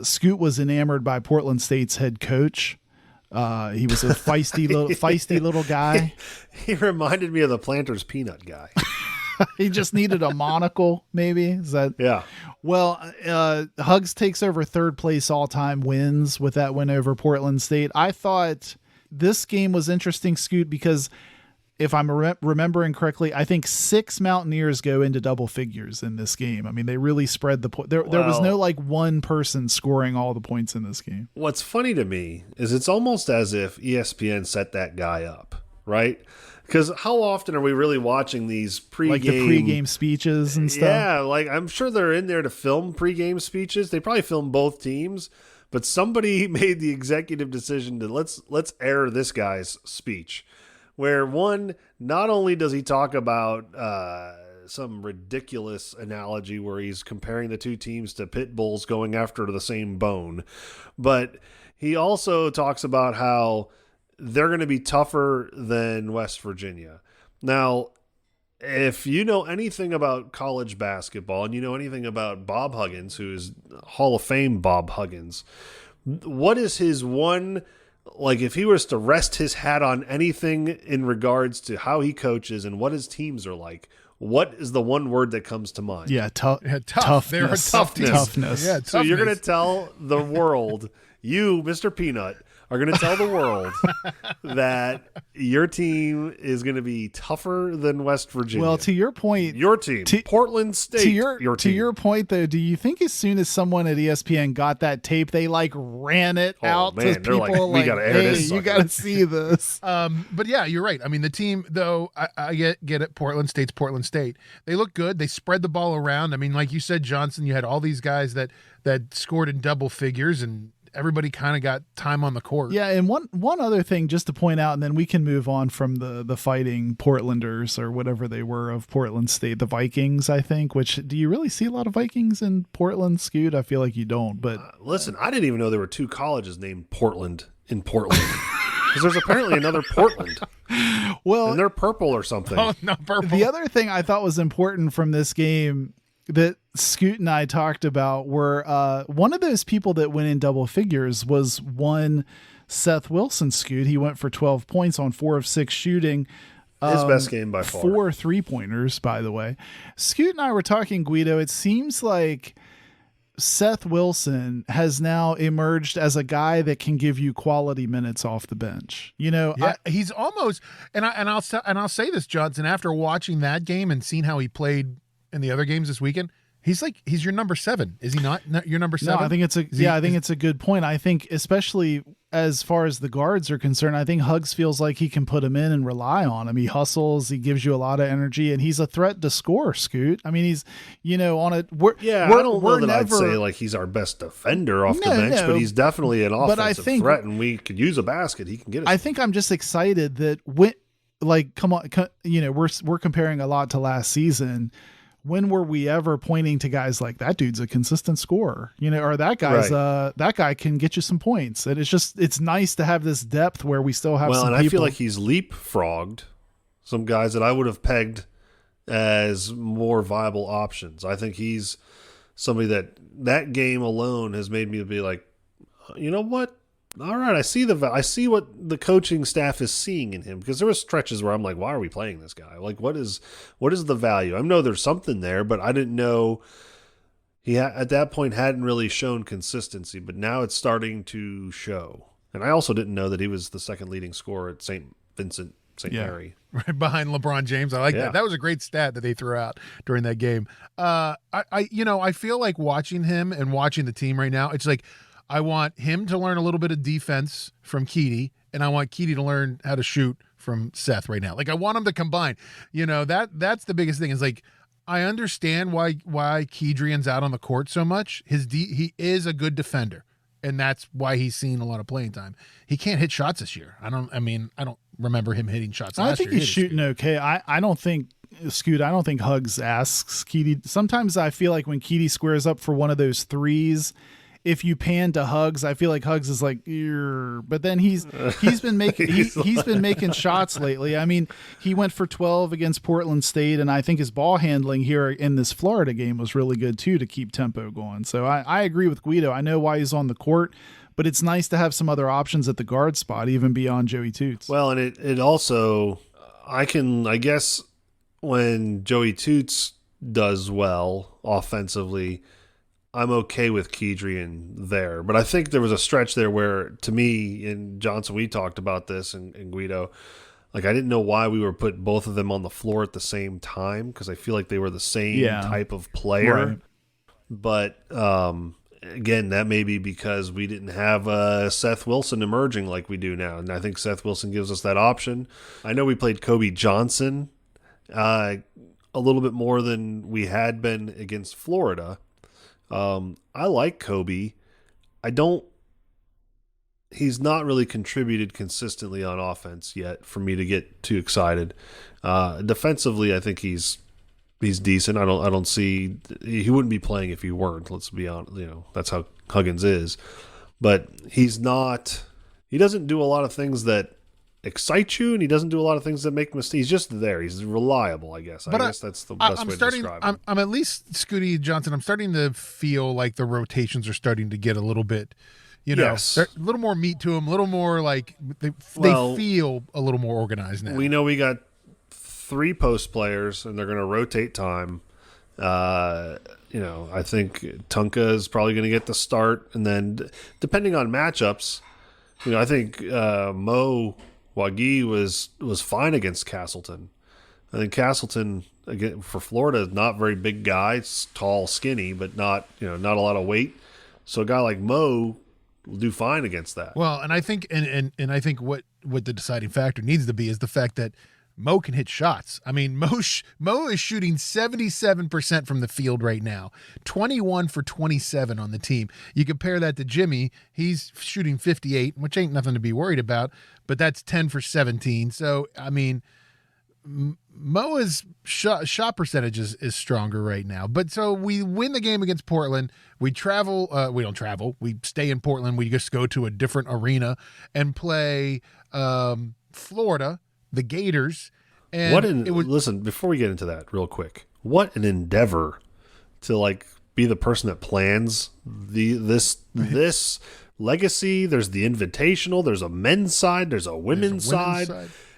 Scoot was enamored by Portland State's head coach. He was a feisty little guy. He reminded me of the Planters peanut guy. He just needed a monocle, maybe. Is that? Yeah. Well, Hugs takes over 3rd place all-time wins with that win over Portland State. I thought this game was interesting, Scoot, because if I'm remembering correctly, I think 6 Mountaineers go into double figures in this game. I mean, they really spread the point. There was no like one person scoring all the points in this game. What's funny to me is it's almost as if ESPN set that guy up, right? Because how often are we really watching these pregame, like the pregame speeches and stuff? Yeah, like I'm sure they're in there to film pregame speeches. They probably film both teams, but somebody made the executive decision to let's air this guy's speech. Where one, not only does he talk about some ridiculous analogy where he's comparing the 2 teams to pit bulls going after the same bone, but he also talks about how they're going to be tougher than West Virginia. Now, if you know anything about college basketball and you know anything about Bob Huggins, who is Hall of Fame Bob Huggins, what is his one... Like if he was to rest his hat on anything in regards to how he coaches and what his teams are like, what is the one word that comes to mind? Yeah, tough. They're a tough team. Toughness. Yeah, toughness. So you're going to tell the world, you, Mr. Peanut, are going to tell the world that your team is going to be tougher than West Virginia. Well, to your point, your team, Portland State, to your point though, do you think as soon as someone at ESPN got that tape, they like ran it out to people like, we got to air this. You got to see this. But yeah, you're right. I mean, the team though, I get it. Portland State's Portland State. They look good. They spread the ball around. I mean, like you said, Johnson, you had all these guys that scored in double figures and everybody kind of got time on the court. Yeah, and one other thing just to point out, and then we can move on from the fighting Portlanders or whatever they were of Portland State, the Vikings, I think, which do you really see a lot of Vikings in Portland, Scoot? I feel like you don't, but... Listen, I didn't even know there were 2 colleges named Portland in Portland. Because there's apparently another Portland. Well, And they're purple or something. Oh, no, purple. the other thing I thought was important from this game that Scoot and I talked about were one of those people that went in double figures was one Seth Wilson. Scoot. He went for 12 points on 4 of 6 shooting. His best game by far. 4 3-pointers, by the way. Scoot and I were talking, Guido. It seems like Seth Wilson has now emerged as a guy that can give you quality minutes off the bench. You know, Yeah, he's almost, and I'll say this, Johnson. After watching that game and seeing how he played in the other games this weekend, he's your number 7, is he not? Your number 7? No, I think it's it's a good point. I think especially as far as the guards are concerned, I think Huggs feels like he can put him in and rely on him. He hustles, he gives you a lot of energy, and he's a threat to score, Scoot. I mean, he's, on it. I don't know that I'd say like he's our best defender off the bench, but he's definitely an offensive threat, and we could use a basket. He can get us. I think I'm just excited that we're comparing a lot to last season. When were we ever pointing to guys like that dude's a consistent scorer, or that guy's that guy can get you some points. And it's nice to have this depth where we still have some people. I feel like he's leapfrogged some guys that I would have pegged as more viable options. I think he's somebody that game alone has made me be like, you know what? All right, I see what the coaching staff is seeing in him, because there were stretches where I'm like, why are we playing this guy? Like, what is the value? I know there's something there, but I didn't know he at that point hadn't really shown consistency, but now it's starting to show. And I also didn't know that he was the second leading scorer at St. Vincent St. Mary, right behind LeBron James. I like that. That was a great stat that they threw out during that game. I feel like watching him and watching the team right now, it's like, I want him to learn a little bit of defense from Keedy, and I want Keedy to learn how to shoot from Seth right now. Like, I want them to combine. That's the biggest thing, is like, I understand why Kedrian's out on the court so much. He is a good defender, and that's why he's seen a lot of playing time. He can't hit shots this year. I don't remember him hitting shots last year. I think he's shooting okay. I don't think Huggs asks Keedy. Sometimes I feel like when Keedy squares up for one of those threes, if you pan to Huggs, I feel like Huggs is like, but then he's been making he's been making shots lately. I mean, he went for 12 against Portland State, and I think his ball handling here in this Florida game was really good too to keep tempo going. So I agree with Guido. I know why he's on the court, but it's nice to have some other options at the guard spot, even beyond Joey Toots. Well, and it also, I guess when Joey Toots does well offensively, I'm okay with Kedrian there. But I think there was a stretch there where, to me, and Johnson, we talked about this, and Guido, like, I didn't know why we were put both of them on the floor at the same time, because I feel like they were the same type of player. Right. But again, that may be because we didn't have Seth Wilson emerging like we do now. And I think Seth Wilson gives us that option. I know we played Kobe Johnson a little bit more than we had been against Florida. I like Kobe. He's not really contributed consistently on offense yet for me to get too excited. Defensively, I think he's decent. I don't see, he wouldn't be playing if he weren't, let's be honest. That's how Huggins is, but he doesn't do a lot of things that excite you, and he doesn't do a lot of things that make mistakes. He's just there. He's reliable, I guess. I guess that's the best way to describe him. I'm at least, Scooty Johnson, I'm starting to feel like the rotations are starting to get a little bit, yes, a little more meat to them, a little more like they feel a little more organized now. We know we got 3 post players, and they're going to rotate time. I think Tunka is probably going to get the start, and then depending on matchups, I think Mo Wagi was fine against Castleton. I think Castleton, again, for Florida, is not a very big guy. It's tall, skinny, but not a lot of weight. So a guy like Mo will do fine against that. Well, and I think and I think what the deciding factor needs to be is the fact that Mo can hit shots. I mean, Mo is shooting 77% from the field right now, 21 for 27 on the team. You compare that to Jimmy, he's shooting 58, which ain't nothing to be worried about, but that's 10 for 17. So, I mean, Moa's shot percentage is stronger right now. But so we win the game against Portland. We travel. We don't travel. We stay in Portland. We just go to a different arena and play Florida, the Gators. And listen, before we get into that real quick, what an endeavor to like be the person that plans this legacy. There's the invitational. There's a men's side. There's a women's side.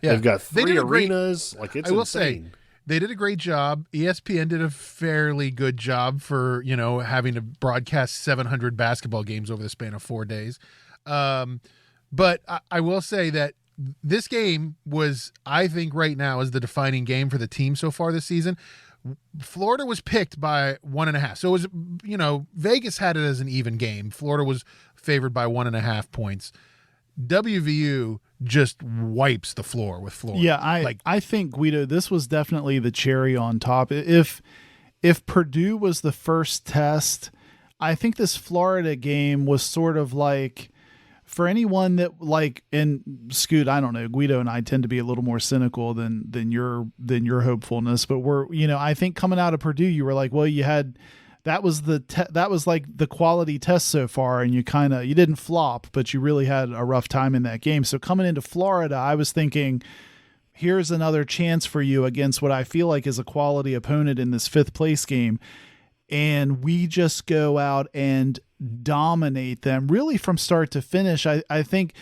Yeah. They've got 3 arenas. It's I will insane. say they did a great job. ESPN did a fairly good job for, having to broadcast 700 basketball games over the span of 4 days. But I will say that this game was, I think right now, is the defining game for the team so far this season. Florida was picked by 1.5. So it was, Vegas had it as an even game. Florida was favored by 1.5 points. WVU just wipes the floor with Florida. Yeah, I think, Guido, this was definitely the cherry on top. If Purdue was the first test, I think this Florida game was sort of like, for anyone that and Scoot, I don't know, Guido and I tend to be a little more cynical than your hopefulness, but I think coming out of Purdue, you were like, well, you had, that was like the quality test so far, and you didn't flop, but you really had a rough time in that game. So coming into Florida, I was thinking, here's another chance for you against what I feel like is a quality opponent in this 5th place game. And we just go out and dominate them really from start to finish. I think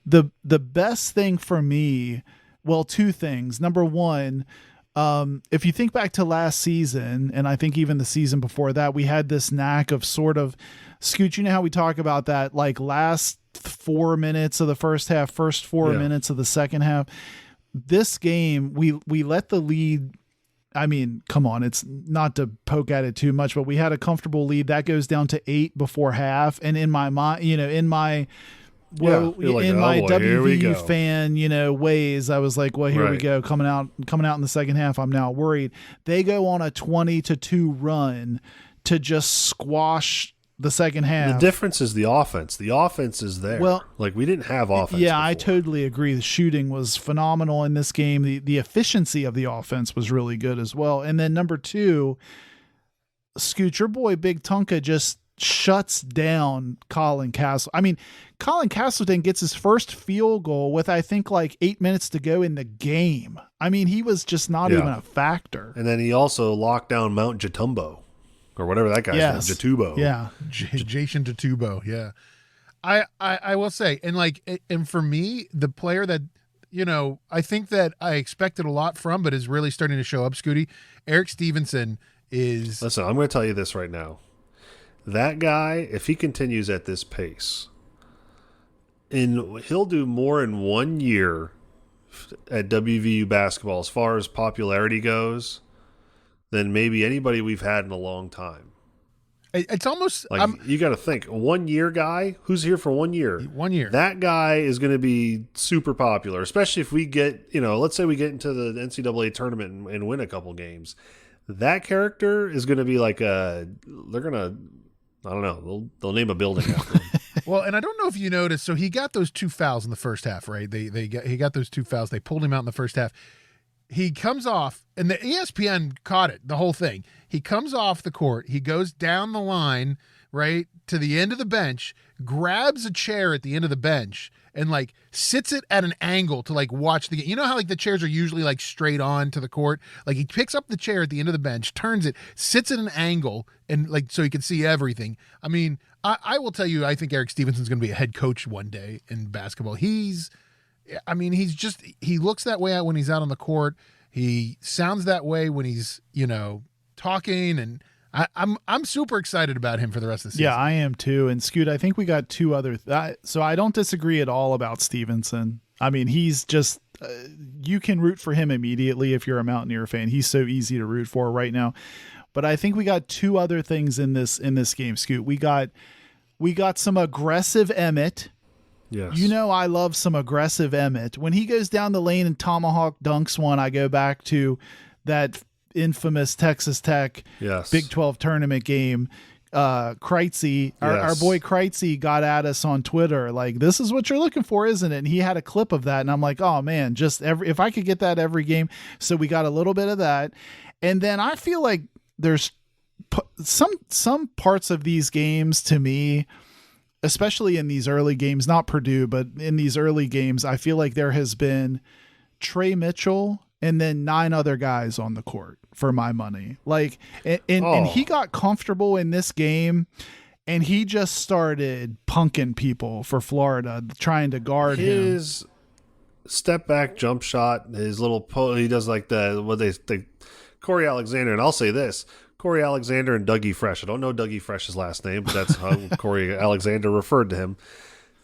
the best thing for me, well, 2 things. Number one, if you think back to last season, and I think even the season before that, we had this knack of sort of, Scoot, you know how we talk about that, like last 4 minutes of the first half, first 4 minutes of the second half. This game, we let the lead. I mean, come on, it's not to poke at it too much, but we had a comfortable lead that goes down to 8 before half. And in my mind, in my WVU fan, ways, I was like, well, here we go. Coming out in the second half, I'm now worried. They go on a 20-2 run to just squash the second half. The difference is the offense. The offense is there. Well, we didn't have offense. Yeah, before. I totally agree. The shooting was phenomenal in this game. The efficiency of the offense was really good as well. And then number 2, Scoot, your boy Big Tonka just shuts down Colin Castle. I mean, Colin Castleton gets his first field goal with, I think, 8 minutes to go in the game. I mean, he was just not even a factor. And then he also locked down Mount Jatumbo. Or whatever that guy's name, Jatubo. Yeah. Jason Jatubo, yeah. I will say, and for me, the player that, I think that I expected a lot from, but is really starting to show up, Scooty, Eric Stevenson is... Listen, I'm going to tell you this right now. That guy, if he continues at this pace, he'll do more in 1 year at WVU basketball as far as popularity goes than maybe anybody we've had in a long time. It's almost you got to think, 1 year guy who's here for 1 year. 1 year. That guy is going to be super popular, especially if we get, let's say we get into the NCAA tournament and win a couple games. That character is going to be they're going to, I don't know, they'll name a building after him. Well, and I don't know if you noticed, so he got those 2 fouls in the first half, right? He got those 2 fouls. They pulled him out in the first half. He comes off, and the ESPN caught it, the whole thing. He comes off the court. He goes down the line, right, to the end of the bench, grabs a chair at the end of the bench, and, sits it at an angle to, watch the game. You know how, the chairs are usually, straight on to the court? He picks up the chair at the end of the bench, turns it, sits at an angle, and, so he can see everything. I mean, I will tell you, I think Eric Stevenson's going to be a head coach one day in basketball. He looks that way out when he's out on the court. He sounds that way when he's, talking, and I'm super excited about him for the rest of the season. Yeah, I am too. And Scoot, I think we got 2 other. So I don't disagree at all about Stevenson. I mean, he's just you can root for him immediately if you're a Mountaineer fan. He's so easy to root for right now. But I think we got 2 other things in this game, Scoot. We got some aggressive Emmett. Yes. I love some aggressive Emmett. When he goes down the lane and tomahawk dunks one, I go back to that infamous Texas Tech Big 12 tournament game. Kreitzy, our boy Kreitzy got at us on Twitter like, this is what you're looking for, isn't it? And he had a clip of that, and I'm like, oh man, just if I could get that every game. So we got a little bit of that, and then I feel like there's some parts of these games to me, especially in these early games, not Purdue, but in these early games, I feel like there has been Trey Mitchell and then 9 other guys on the court for my money. Like, and he got comfortable in this game, and he just started punking people for Florida, trying to guard his step back jump shot, his little he does like the Corey Alexander. And I'll say this, Corey Alexander and Dougie Fresh. I don't know Dougie Fresh's last name, but that's how Corey Alexander referred to him.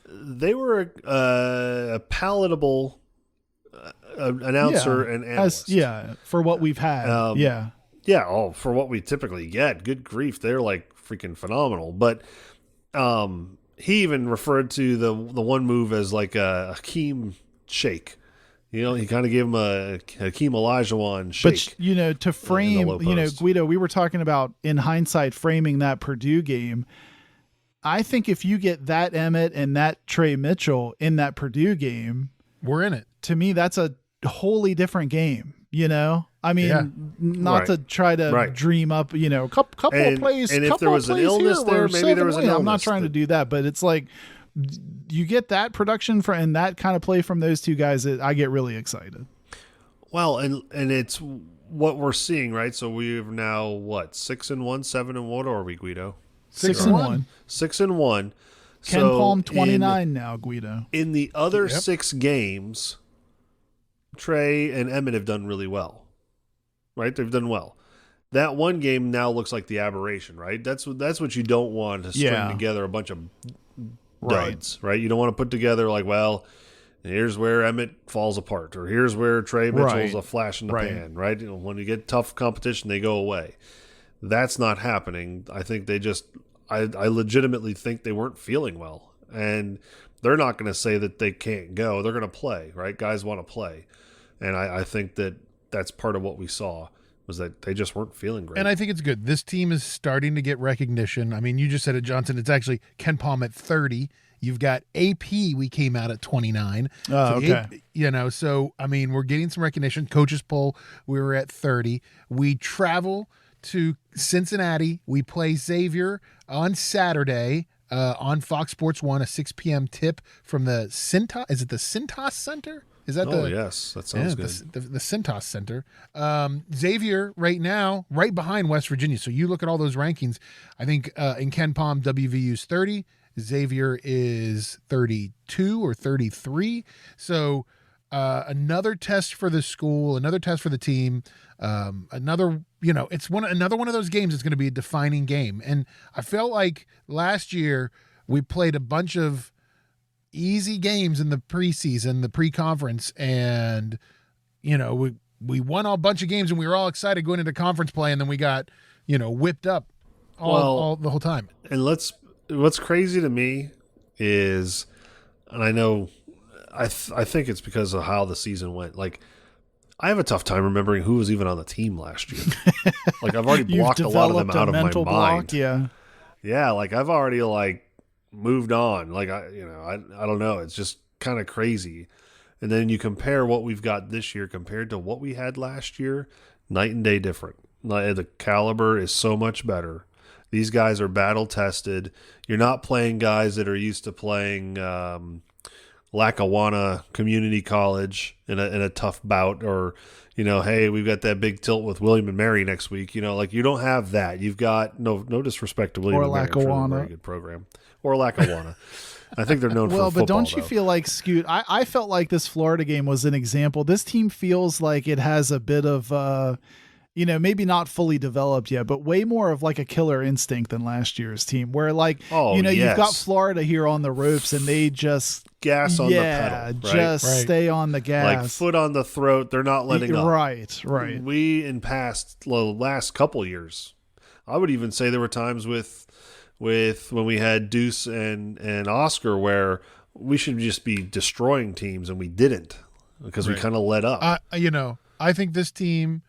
They were a palatable announcer and analyst. For what we've had. For what we typically get. Good grief, they're like freaking phenomenal. But he even referred to the one move as like a Hakeem shake. You know, he kind of gave him a Hakeem Olajuwon shake. But, to frame, Guido, we were talking about, in hindsight, framing that Purdue game. I think if you get that Emmett and that Trey Mitchell in that Purdue game, we're in it. To me, that's a wholly different game, I mean, not to try to dream up, a couple of plays. And if there was an illness there, maybe there was an illness. I'm not trying to do that, but it's like, you get that production and that kind of play from those two guys, I get really excited. Well, and it's what we're seeing, right? So we've now 6-1, 7-1, or are we, Guido? 6-1. 6-1. Ken Palm 29 now, Guido. In the other 6 games, Trey and Emmett have done really well, right? They've done well. That one game now looks like the aberration, right? That's what you don't want to string together a bunch of duds, right? You don't want to put together like, well, here's where Emmett falls apart, or here's where Trey Mitchell's a flash in the pan, right? When you get tough competition, they go away. That's not happening. I think they just, I legitimately think they weren't feeling well, and they're not going to say that they can't go. They're going to play, right? Guys want to play, and I think that's part of what we saw, was that they just weren't feeling great. And I think it's good. This team is starting to get recognition. I mean, you just said it, Johnson. It's actually Ken Palm at 30. You've got AP. We came out at 29. Okay. So, I mean, we're getting some recognition. Coaches poll, we were at 30. We travel to Cincinnati. We play Xavier on Saturday on Fox Sports 1, a 6 p.m. tip from the Cintas. Is it the Cintas Center? Is that yes, that sounds good. The Cintas Center. Xavier right now, right behind West Virginia. So you look at all those rankings. I think in Ken Palm, WVU's 30. Xavier is 32 or 33. So another test for the school, another test for the team. Another one of those games that's going to be a defining game. And I felt like last year we played a bunch of easy games in the preseason, the pre-conference, and we won a bunch of games and we were all excited going into conference play, and then we got whipped up all the whole time. And what's crazy to me is, and I know I think it's because of how the season went, like I have a tough time remembering who was even on the team last year. Like I've already blocked a lot of them out of my mind. Yeah, like I've already moved on. Like I don't know. It's just kind of crazy. And then you compare what we've got this year compared to what we had last year, night and day different. The caliber is so much better. These guys are battle tested. You're not playing guys that are used to playing Lackawanna Community College in a tough bout, or hey, we've got that big tilt with William and Mary next week. You don't have that. You've got no disrespect to William and Mary, Lackawanna, very good program, or Lackawanna. I think they're known for football. But don't you feel like, Scoot? I felt like this Florida game was an example. This team feels like it has a bit of maybe not fully developed yet, but way more of like a killer instinct than last year's team, where you've got Florida here on the ropes and they just gas on the pedal, right? Stay on the gas, like foot on the throat. They're not letting up. Right. We in last couple years, I would even say there were times with when we had Deuce and Oscar where we should just be destroying teams and we didn't, because we kind of let up. I think this team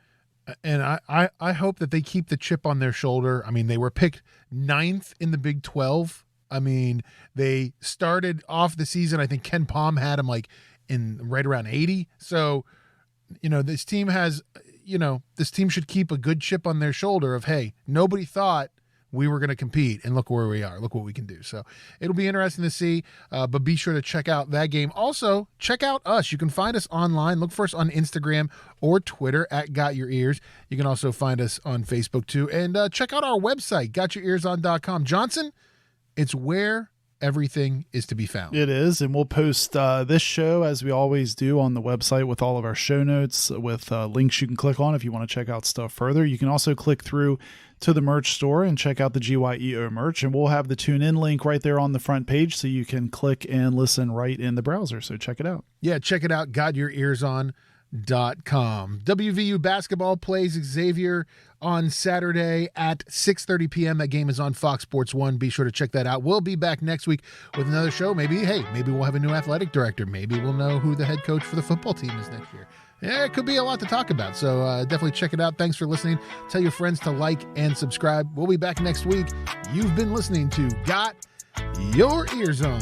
And I hope that they keep the chip on their shoulder. I mean, they were picked 9th in the Big 12. I mean, they started off the season, I think Ken Palm had them like in right around 80. So, this team should keep a good chip on their shoulder of, hey, nobody thought we were going to compete, and look where we are. Look what we can do. So it'll be interesting to see, but be sure to check out that game. Also, check out us. You can find us online. Look for us on Instagram or Twitter at Got Your Ears. You can also find us on Facebook, too. And check out our website, gotyourearson.com. Johnson, it's where everything is to be found. It is, and we'll post this show as we always do on the website with all of our show notes with links you can click on if you want to check out stuff further. You can also click through to the merch store and check out the GYEO merch, and we'll have the tune in link right there on the front page so you can click and listen right in the browser. So check it out. Yeah, check it out. GotYourEarsOn.com. WVU Basketball plays Xavier on Saturday at 6:30 p.m. That game is on Fox Sports 1. Be sure to check that out. We'll be back next week with another show. Maybe we'll have a new athletic director. Maybe we'll know who the head coach for the football team is next year. Yeah, it could be a lot to talk about. So definitely check it out. Thanks for listening. Tell your friends to like and subscribe. We'll be back next week. You've been listening to Got Your Ears On.